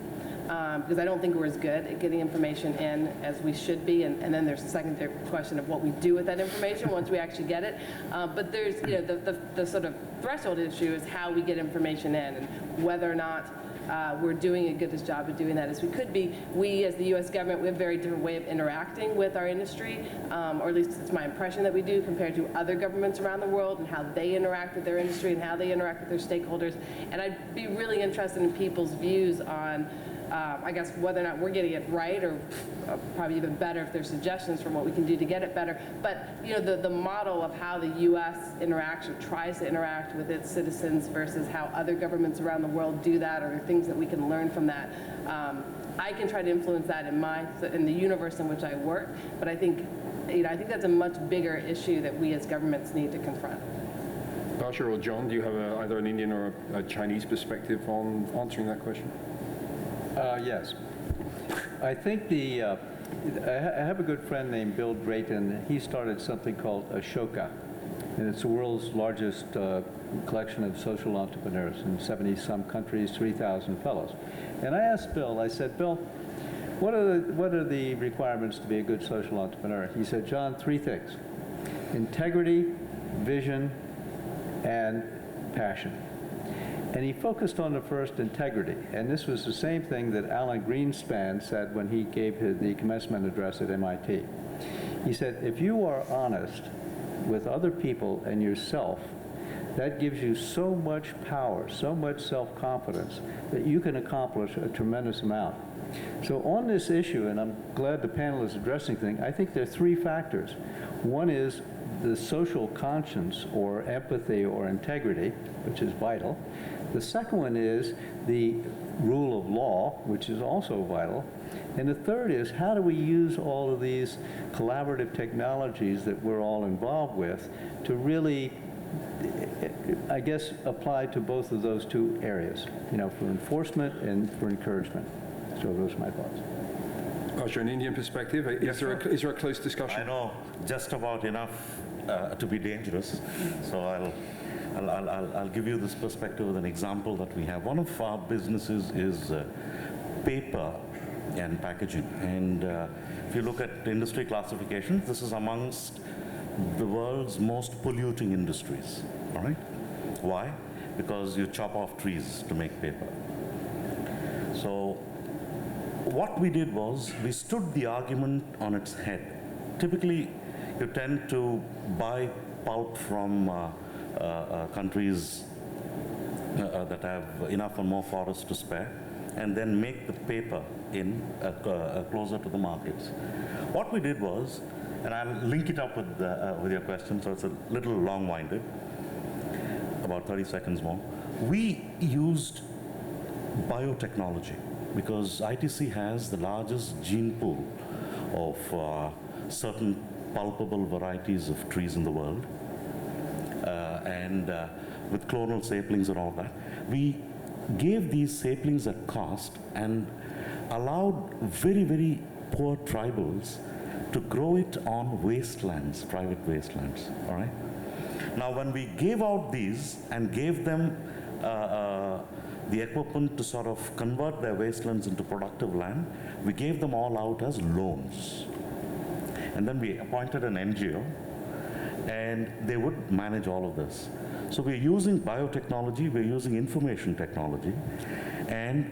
because I don't think we're as good at getting information in as we should be. And then there's the secondary question of what we do with that information once we actually get it. But there's, the sort of threshold issue is how we get information in and whether or not we're doing a good job of doing that as we could be. We, as the U.S. government, we have a very different way of interacting with our industry, or at least it's my impression that we do, compared to other governments around the world and how they interact with their industry and how they interact with their stakeholders. And I'd be really interested in people's views on, I guess, whether or not we're getting it right, or probably even better if there's suggestions for what we can do to get it better. But the model of how the U.S. interacts or tries to interact with its citizens versus how other governments around the world do that, or things that we can learn from that. I can try to influence that in the universe in which I work, but I think that's a much bigger issue that we as governments need to confront. Basha or John, do you have either an Indian or a Chinese perspective on answering that question? Yes. I think I have a good friend named Bill Drayton. He started something called Ashoka, and it's the world's largest collection of social entrepreneurs in 70-some countries, 3,000 fellows. And I asked Bill, I said, Bill, what are the requirements to be a good social entrepreneur? He said, John, 3 things: integrity, vision, and passion. And he focused on the first, integrity. And this was the same thing that Alan Greenspan said when he gave the commencement address at MIT. He said, if you are honest with other people and yourself, that gives you so much power, so much self-confidence, that you can accomplish a tremendous amount. So on this issue, and I'm glad the panel is addressing things, I think there are 3 factors. One is the social conscience or empathy or integrity, which is vital. The second one is the rule of law, which is also vital. And the third is, how do we use all of these collaborative technologies that we're all involved with to really, I guess, apply to both of those 2 areas, for enforcement and for encouragement. So those are my thoughts. Basha, an Indian perspective, is there a close discussion? I know just about enough to be dangerous, so I'll give you this perspective with an example that we have. One of our businesses is paper and packaging. And if you look at industry classification, this is amongst the world's most polluting industries. All right? Why? Because you chop off trees to make paper. So what we did was we stood the argument on its head. Typically, you tend to buy pulp from countries that have enough or more forests to spare, and then make the paper in closer to the markets. What we did was, and I'll link it up with your question, so it's a little long-winded, about 30 seconds more. We used biotechnology because ITC has the largest gene pool of certain pulpable varieties of trees in the world, and with clonal saplings and all that. We gave these saplings at cost and allowed very, very poor tribals to grow it on wastelands, private wastelands, all right? Now, when we gave out these and gave them the equipment to sort of convert their wastelands into productive land, we gave them all out as loans. And then we appointed an NGO, and they would manage all of this. So we're using biotechnology, we're using information technology, and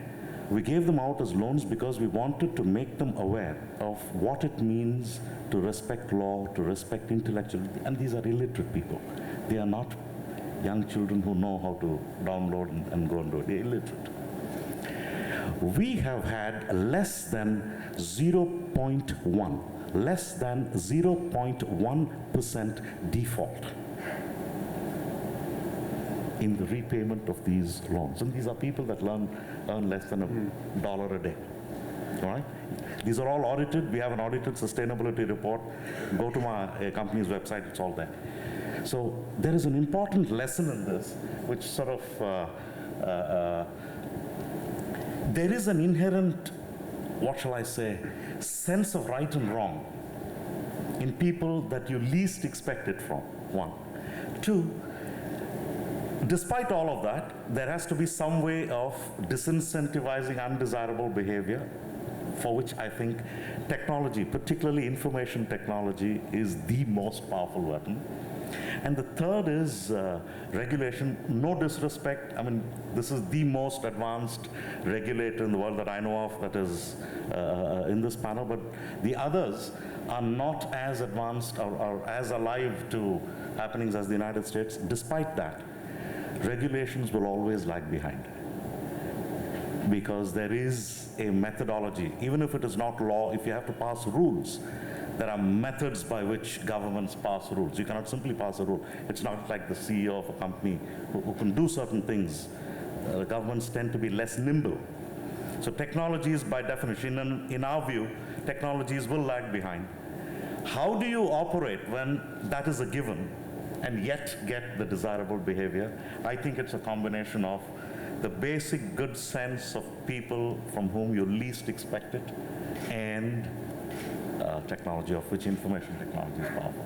we gave them out as loans because we wanted to make them aware of what it means to respect law, to respect intellectual, and these are illiterate people. They are not young children who know how to download and go and do it. They're illiterate. We have had less than 0.1% default in the repayment of these loans. And these are people that earn less than $1 a day. All right? These are all audited. We have an audited sustainability report. Go to my company's website, it's all there. So there is an important lesson in this, which sort of, there is an inherent, what shall I say, sense of right and wrong in people that you least expect it from, 1. 2, Despite all of that, there has to be some way of disincentivizing undesirable behavior, for which I think technology, particularly information technology, is the most powerful weapon. And the third is regulation. No disrespect, I mean, this is the most advanced regulator in the world that I know of that is in this panel, but the others are not as advanced or as alive to happenings as the United States. Despite that, regulations will always lag behind, because there is a methodology. Even if it is not law, if you have to pass rules, there are methods by which governments pass rules. You cannot simply pass a rule. It's not like the CEO of a company who can do certain things. Governments tend to be less nimble. So technologies, by definition, in our view, technologies will lag behind. How do you operate when that is a given and yet get the desirable behavior? I think it's a combination of the basic good sense of people from whom you least expect it, and technology, of which information technology is powerful.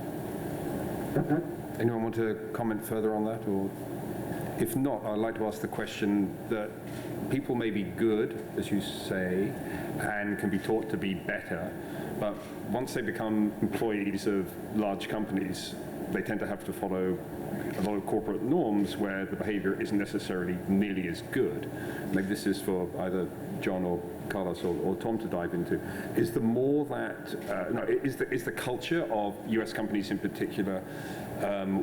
Anyone want to comment further on that? Or if not, I'd like to ask the question that people may be good, as you say, and can be taught to be better, but once they become employees of large companies, they tend to have to follow a lot of corporate norms where the behavior isn't necessarily nearly as good. Maybe this is for either John or Carlos or Tom to dive into. Is the more that, is the culture of US companies in particular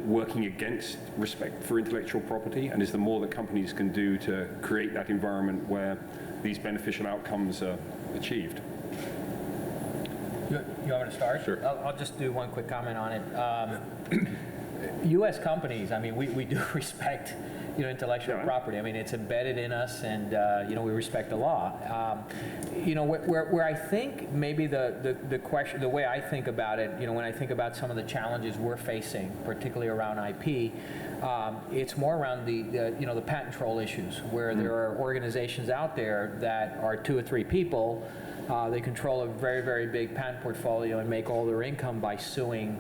working against respect for intellectual property? And is the more that companies can do to create that environment where these beneficial outcomes are achieved? You want me to start? Sure. I'll just do one quick comment on it. U.S. companies, I mean, we do respect, intellectual property. I mean, it's embedded in us, and we respect the law. Where I think maybe the question, the way I think about it, when I think about some of the challenges we're facing, particularly around IP, it's more around the patent troll issues, where there are organizations out there that are 2 or 3 people. They control a very, very big patent portfolio and make all their income by suing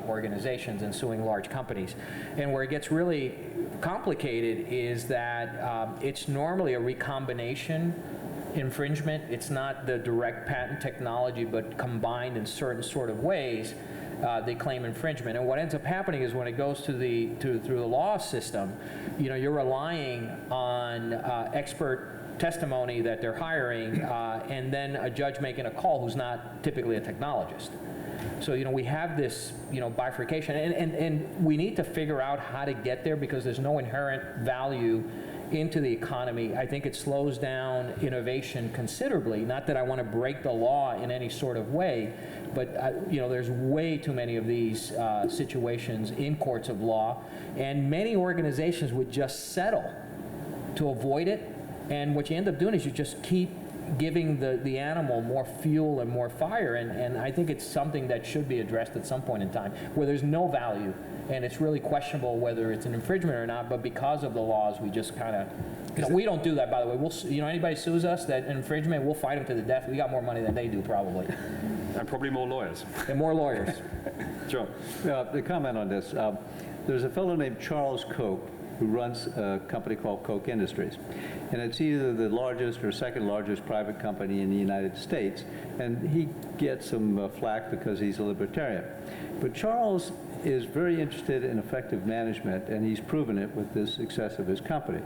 organizations and suing large companies. And where it gets really complicated is that it's normally a recombination infringement. It's not the direct patent technology, but combined in certain sort of ways. They claim infringement. And what ends up happening is when it goes through the law system, you're relying on expert testimony that they're hiring, and then a judge making a call who's not typically a technologist. So we have this bifurcation, and we need to figure out how to get there, because there's no inherent value into the economy. I think it slows down innovation considerably. Not that I want to break the law in any sort of way, but there's way too many of these situations in courts of law, and many organizations would just settle to avoid it. And what you end up doing is you just keep giving the animal more fuel and more fire, and I think it's something that should be addressed at some point in time, where there's no value, and it's really questionable whether it's an infringement or not, but because of the laws, we just kind of, we don't do that, by the way. We'll, anybody sues us that infringement, we'll fight them to the death. We got more money than they do, probably. And probably more lawyers. And more lawyers. John. The comment on this, there's a fellow named Charles Koch who runs a company called Koch Industries. And it's either the largest or second largest private company in the United States. And he gets some flack because he's a libertarian. But Charles is very interested in effective management, and he's proven it with the success of his company.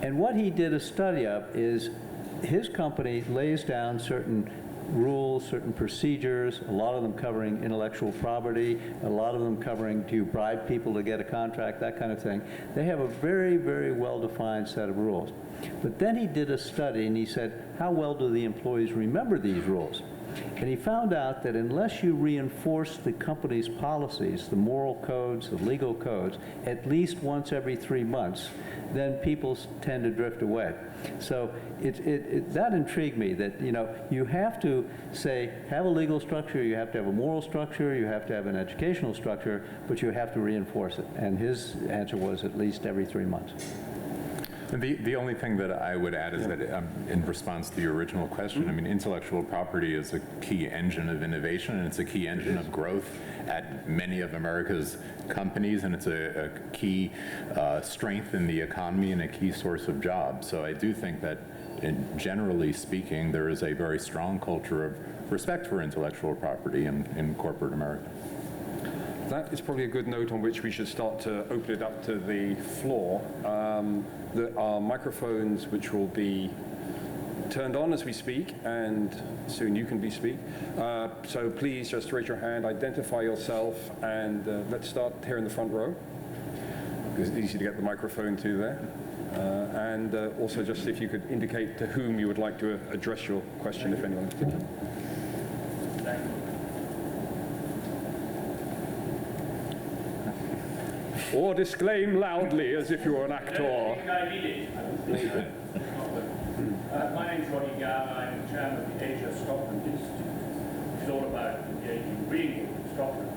And what he did a study of is his company lays down certain rules, certain procedures, a lot of them covering intellectual property, a lot of them covering, do you bribe people to get a contract, that kind of thing. They have a very, very well-defined set of rules. But then he did a study, and he said, how well do the employees remember these rules? And he found out that unless you reinforce the company's policies, the moral codes, the legal codes, at least once every 3 months, then people tend to drift away. So that intrigued me, that you have to say, have a legal structure, you have to have a moral structure, you have to have an educational structure, but you have to reinforce it. And his answer was at least every 3 months. And the only thing that I would add is that in response to your original question, I mean, intellectual property is a key engine of innovation, and it's a key engine of growth at many of America's companies, and it's a key strength in the economy and a key source of jobs. So I do think that, generally speaking, there is a very strong culture of respect for intellectual property in corporate America. That is probably a good note on which we should start to open it up to the floor. There are microphones which will be turned on as we speak, and soon you can speak. So please just raise your hand, identify yourself, and let's start here in the front row, because it's easy to get the microphone to there. And also just if you could indicate to whom you would like to address your question, if anyone in particular. Thank you. Or disclaim loudly as if you were an actor. I need it. My name's Roddy Gow. I'm chairman of the Asia Scotland Institute, which is all about engaging really Scotland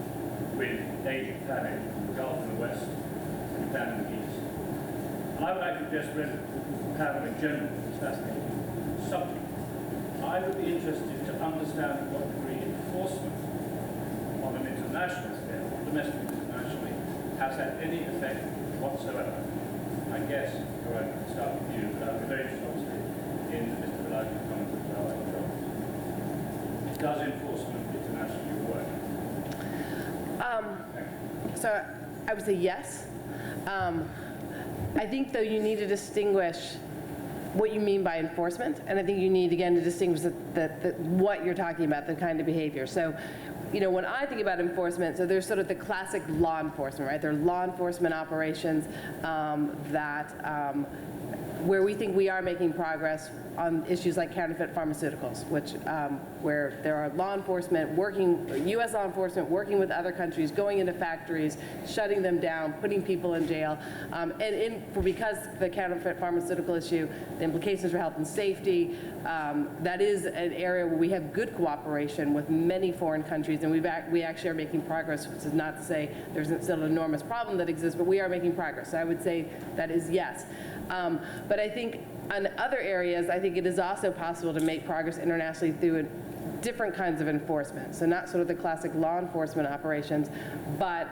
with Asia, Pan-Asia, the Gulf in the west, and Japan in the east. And I would like to just have in general this fascinating subject. I would be interested to understand what degree enforcement on an international scale, domestic internationally, has had any effect whatsoever. I guess, go ahead and start with you, but I'd be very interested, obviously, in Mr. Village's comments as well. Does enforcement internationally work? So I would say yes. I think, though, you need to distinguish what you mean by enforcement, and I think you need, again, to distinguish what you're talking about, the kind of behavior. So, you know, when I think about enforcement, so there's sort of the classic law enforcement, right? There are law enforcement operations where we think we are making progress on issues like counterfeit pharmaceuticals, which where there are law enforcement U.S. law enforcement working with other countries, going into factories, shutting them down, putting people in jail, because the counterfeit pharmaceutical issue, the implications for health and safety, that is an area where we have good cooperation with many foreign countries, and we actually are making progress, which is not to say there's still an enormous problem that exists, but we are making progress. So I would say that is yes. But I think on other areas, I think it is also possible to make progress internationally through different kinds of enforcement. So not sort of the classic law enforcement operations, but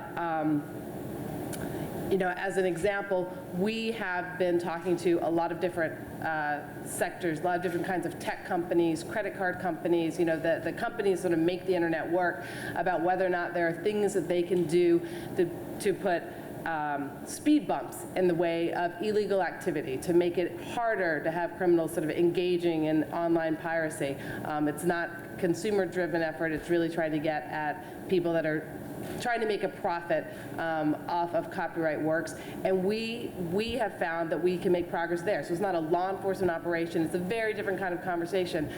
you know, as an example, we have been talking to a lot of different sectors, a lot of different kinds of tech companies, credit card companies, you know, the companies sort of make the internet work, about whether or not there are things that they can do to put speed bumps in the way of illegal activity, to make it harder to have criminals sort of engaging in online piracy. It's not consumer-driven effort. It's really trying to get at people that are trying to make a profit off of copyright works. And we have found that we can make progress there. So it's not a law enforcement operation. It's a very different kind of conversation.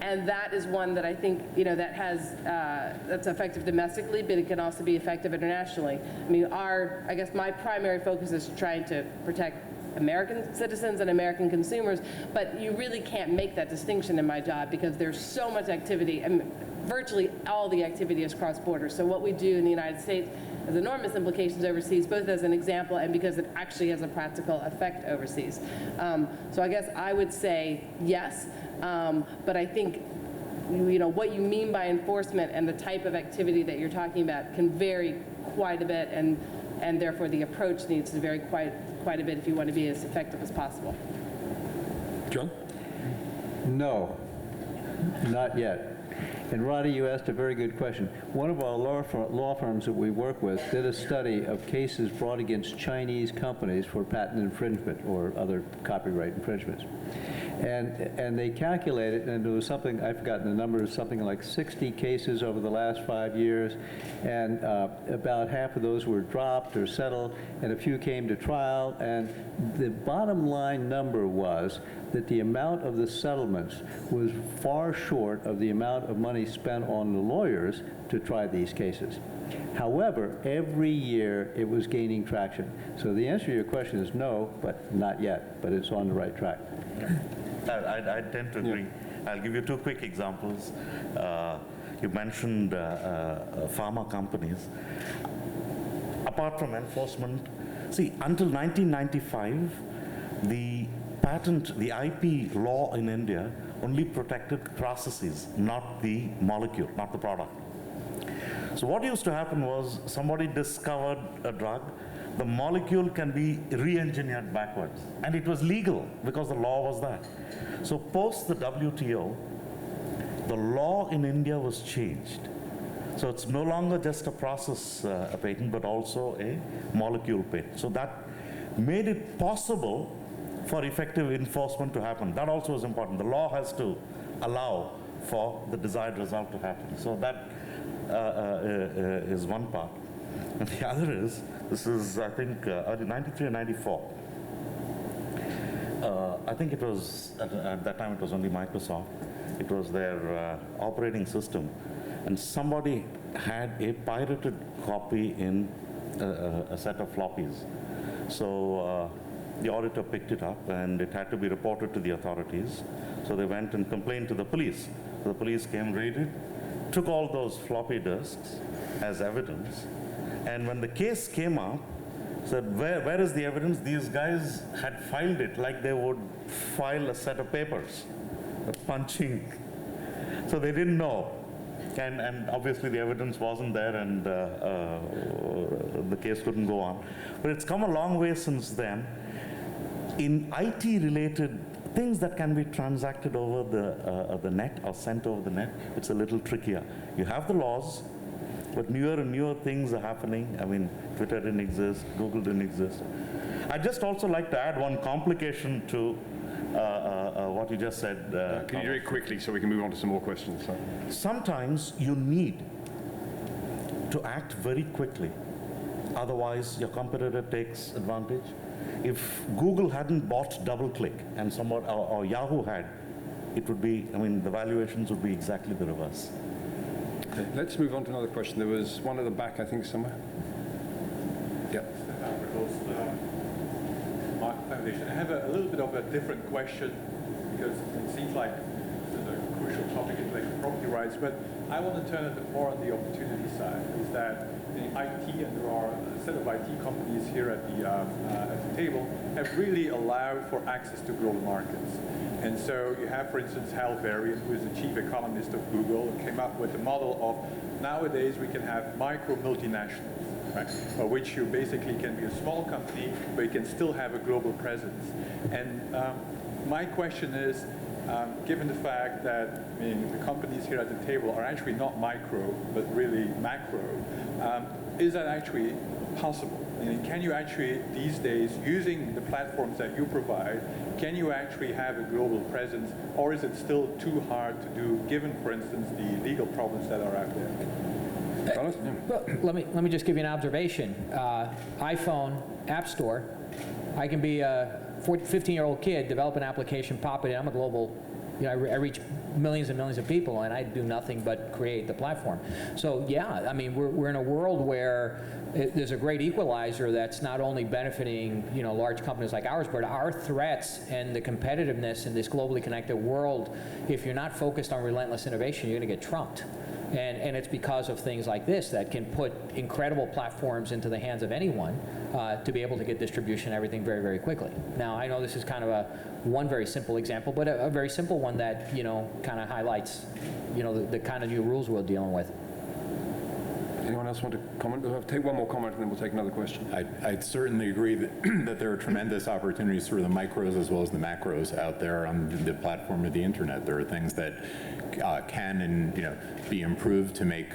And that is one that I think, you know, that's effective domestically, but it can also be effective internationally. I mean, I guess my primary focus is trying to protect American citizens and American consumers, but you really can't make that distinction in my job because there's so much activity, and virtually all the activity is cross-border. So what we do in the United States has enormous implications overseas, both as an example and because it actually has a practical effect overseas. So I guess I would say yes. But I think, you know, what you mean by enforcement and the type of activity that you're talking about can vary quite a bit, and therefore the approach needs to vary quite a bit if you want to be as effective as possible. John? No, not yet. And Roddy, you asked a very good question. One of our law firms that we work with did a study of cases brought against Chinese companies for patent infringement or other copyright infringements. And they calculated, and it was something, I've forgotten the number, something like 60 cases over the last 5 years, and about half of those were dropped or settled, and a few came to trial, and the bottom line number was that the amount of the settlements was far short of the amount of money spent on the lawyers to try these cases. However, every year it was gaining traction. So the answer to your question is no, but not yet, but it's on the right track. I tend to agree. I'll give you two quick examples. You mentioned pharma companies. Apart from enforcement, see, until 1995, the the IP law in India only protected processes, not the molecule, not the product. So what used to happen was somebody discovered a drug, the molecule can be re-engineered backwards. And it was legal because the law was that. So post the WTO, the law in India was changed. So it's no longer just a process patent, but also a molecule patent. So that made it possible for effective enforcement to happen. That also is important. The law has to allow for the desired result to happen. So that is one part. And the other is, this is, I think, early 93 or 94. I think it was, at that time it was only Microsoft. It was their operating system. And somebody had a pirated copy in a set of floppies. So the auditor picked it up and it had to be reported to the authorities. So they went and complained to the police. So the police came, raided, took all those floppy disks as evidence. And when the case came up, said, where is the evidence? These guys had filed it like they would file a set of papers, punching. So they didn't know. And obviously the evidence wasn't there and the case couldn't go on. But it's come a long way since then. In IT-related things that can be transacted over the net or sent over the net, it's a little trickier. You have the laws, but newer and newer things are happening. I mean, Twitter didn't exist, Google didn't exist. I'd just also like to add one complication to what you just said. Can you do it quickly so we can move on to some more questions? Sometimes you need to act very quickly. Otherwise, your competitor takes advantage. If Google hadn't bought DoubleClick and somewhat, or Yahoo had, it would be, I mean, the valuations would be exactly the reverse. Okay, let's move on to another question. There was one at the back, I think, somewhere. Yep. Market Foundation. I have a little bit of a different question because it seems like this is a crucial topic, intellectual property rights, but I want to turn it more on the opportunity side, is that the IT, and there are a set of IT companies here at the table, have really allowed for access to global markets. And so you have, for instance, Hal Varian, who is the chief economist of Google, and came up with a model of nowadays we can have micro multinationals, right? By which you basically can be a small company, but you can still have a global presence. And my question is, given the fact that the companies here at the table are actually not micro, but really macro, is that actually possible? And can you actually, these days, using the platforms that you provide, can you actually have a global presence, or is it still too hard to do, given, for instance, the legal problems that are out there? Well, let me just give you an observation. iPhone, App Store, I can be a 15-year-old kid, develop an application, pop it in. I'm a global, I reach millions and millions of people, and I do nothing but create the platform. So yeah, I mean, we're in a world where there's a great equalizer that's not only benefiting, large companies like ours, but our threats and the competitiveness in this globally connected world, if you're not focused on relentless innovation, you're going to get trumped. And it's because of things like this that can put incredible platforms into the hands of anyone to be able to get distribution and everything very, very quickly. Now, I know this is kind of one very simple example, but a very simple one that, kind of highlights, the kind of new rules we're dealing with. Anyone else want to comment? We'll take one more comment and then we'll take another question. I'd certainly agree that there are tremendous opportunities for the micros as well as the macros out there on the platform of the internet. There are things that can and be improved to make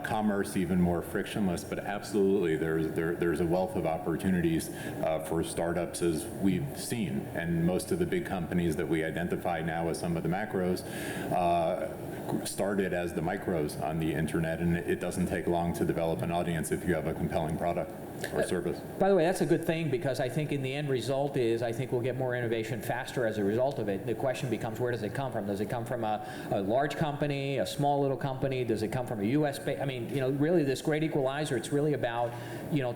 commerce even more frictionless, but absolutely there's a wealth of opportunities for startups, as we've seen, and most of the big companies that we identify now as some of the macros started as the micros on the internet, and it doesn't take long to develop an audience if you have a compelling product or service. By the way, that's a good thing, because I think in the end result is I think we'll get more innovation faster as a result of it. The question becomes, where does it come from? Does it come from a large company, a small little company? Does it come from a US I mean, really this great equalizer, it's really about,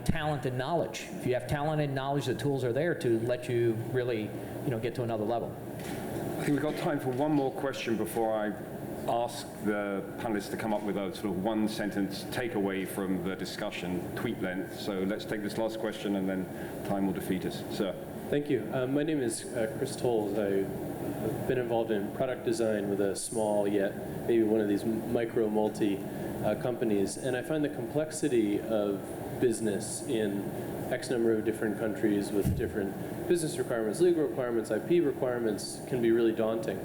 talent and knowledge. If you have talent and knowledge, the tools are there to let you really, get to another level. I think we've got time for one more question before I ask the panelists to come up with a sort of one-sentence takeaway from the discussion, tweet length. So let's take this last question, and then time will defeat us. Sir. Thank you. My name is Chris Tolles. I've been involved in product design with a small, yet maybe one of these micro multi companies, and I find the complexity of business in X number of different countries with different business requirements, legal requirements, IP requirements can be really daunting.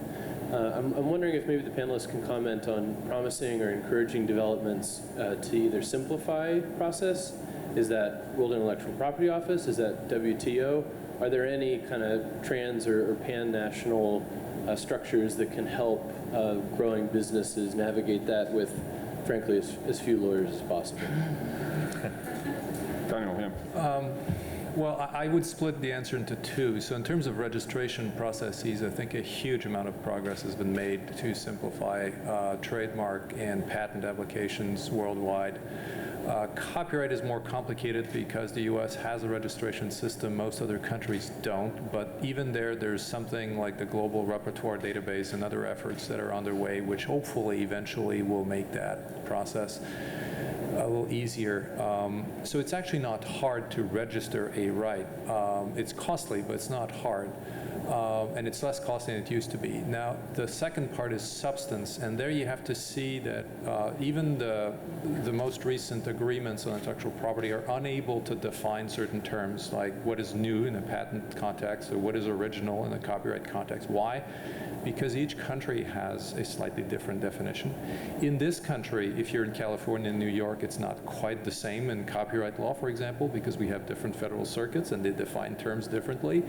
I'm wondering if maybe the panelists can comment on promising or encouraging developments to either simplify process. Is that World Intellectual Property Office? Is that WTO? Are there any kind of trans or pan-national structures that can help growing businesses navigate that with, frankly, as few lawyers as possible? Daniel, yeah. Well, I would split the answer into two. So in terms of registration processes, I think a huge amount of progress has been made to simplify trademark and patent applications worldwide. Copyright is more complicated because the US has a registration system, most other countries don't, but even there's something like the Global Repertoire Database and other efforts that are underway, which hopefully eventually will make that process a little easier. So it's actually not hard to register a right. It's costly, but it's not hard. And it's less costly than it used to be. Now, the second part is substance, and there you have to see that even the most recent agreements on intellectual property are unable to define certain terms, like what is new in a patent context or what is original in a copyright context. Why? Because each country has a slightly different definition. In this country, if you're in California and New York, it's not quite the same in copyright law, for example, because we have different federal circuits and they define terms differently.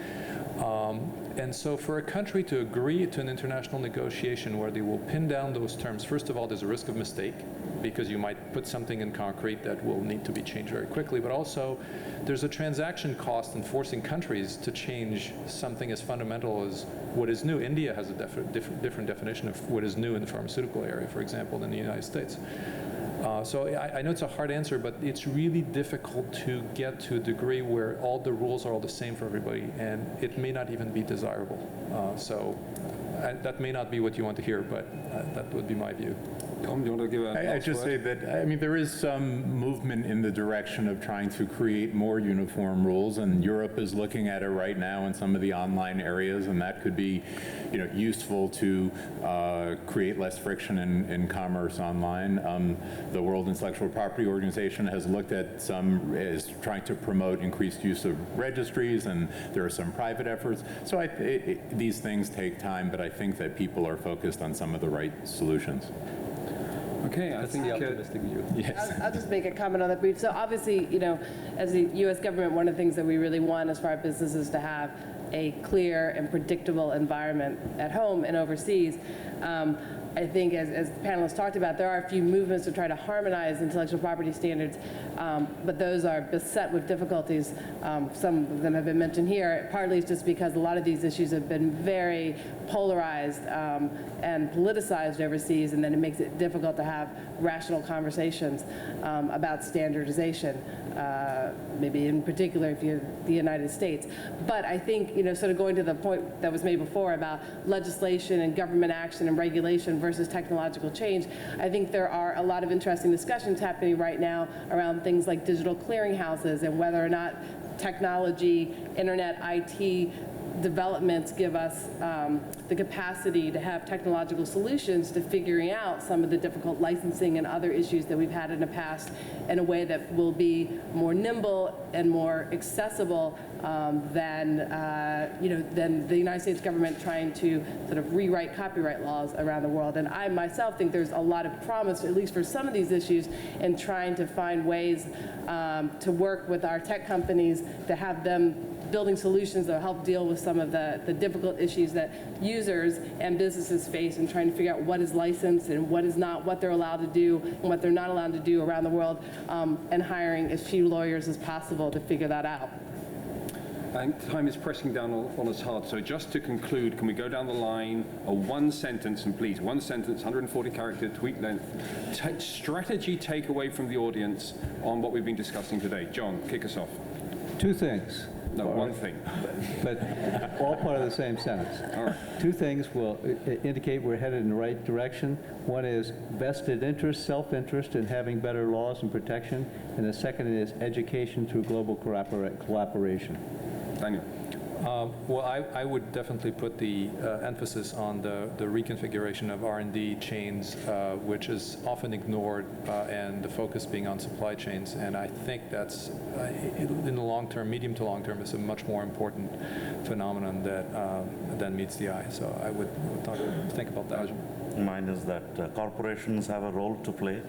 And so for a country to agree to an international negotiation where they will pin down those terms, first of all, there's a risk of mistake because you might put something in concrete that will need to be changed very quickly, but also there's a transaction cost in forcing countries to change something as fundamental as what is new. India has a different definition of what is new in the pharmaceutical area, for example, than the United States. So I know it's a hard answer, but it's really difficult to get to a degree where all the rules are all the same for everybody, and it may not even be desirable. That may not be what you want to hear, but that would be my view. Tom, do you want to give a I'd just say that, I mean, there is some movement in the direction of trying to create more uniform rules, and Europe is looking at it right now in some of the online areas, and that could be, useful to create less friction in commerce online. The World Intellectual Property Organization has looked at is trying to promote increased use of registries, and there are some private efforts. So these things take time, but I think that people are focused on some of the right solutions. Okay, I think the optimistic view. Yes. I'll just make a comment on that brief. So obviously, as the U.S. government, one of the things that we really want as far as businesses to have a clear and predictable environment at home and overseas. I think as the panelists talked about, there are a few movements to try to harmonize intellectual property standards, but those are beset with difficulties. Some of them have been mentioned here. Partly it's just because a lot of these issues have been very polarized and politicized overseas, and then it makes it difficult to have rational conversations about standardization, maybe in particular if you're the United States. But I think, sort of going to the point that was made before about legislation and government action and regulation versus technological change, I think there are a lot of interesting discussions happening right now around things like digital clearinghouses and whether or not technology, internet, IT developments give us the capacity to have technological solutions to figuring out some of the difficult licensing and other issues that we've had in the past in a way that will be more nimble and more accessible than the United States government trying to sort of rewrite copyright laws around the world. And I myself think there's a lot of promise, at least for some of these issues, in trying to find ways to work with our tech companies to have them building solutions that will help deal with some of the difficult issues that users and businesses face in trying to figure out what is licensed and what is not, what they're allowed to do and what they're not allowed to do around the world, and hiring as few lawyers as possible to figure that out. And time is pressing down on us hard, so just to conclude, can we go down the line, a one sentence, and please, one sentence, 140 character tweet length, strategy takeaway from the audience on what we've been discussing today. John, kick us off. Two things. No, one thing. But all part of the same sentence. All right. Two things will indicate we're headed in the right direction. One is vested interest, self-interest in having better laws and protection. And the second is education through global collaboration. Daniel. Well, I would definitely put the emphasis on the reconfiguration of R&D chains, which is often ignored, and the focus being on supply chains. And I think that's, in the long term, medium to long term, is a much more important phenomenon than meets the eye. So I would think about that. Mine is that corporations have a role to play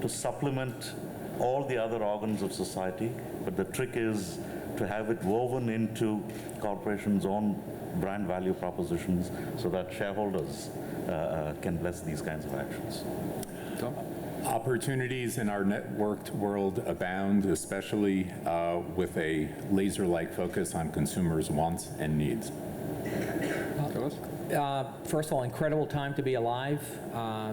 to supplement all the other organs of society, but the trick is to have it woven into corporations' own brand value propositions so that shareholders can bless these kinds of actions. Tom? Opportunities in our networked world abound, especially with a laser-like focus on consumers' wants and needs. Carlos? First of all, incredible time to be alive,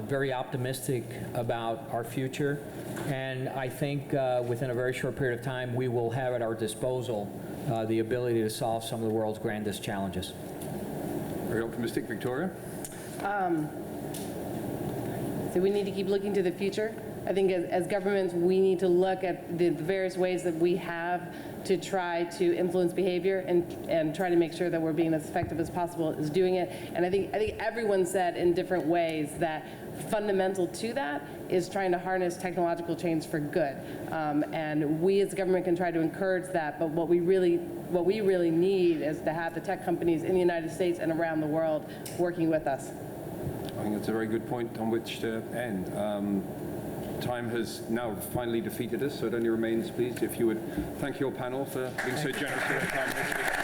very optimistic about our future, and I think within a very short period of time we will have at our disposal the ability to solve some of the world's grandest challenges. Very optimistic. Victoria? So we need to keep looking to the future. I think as governments, we need to look at the various ways that we have to try to influence behavior and try to make sure that we're being as effective as possible as doing it. And I think everyone said in different ways that fundamental to that is trying to harness technological change for good. And we as a government can try to encourage that, but what we really need is to have the tech companies in the United States and around the world working with us. I think that's a very good point on which to end. Time has now finally defeated us, so it only remains, please, if you would thank your panel for being so generous with their time this week.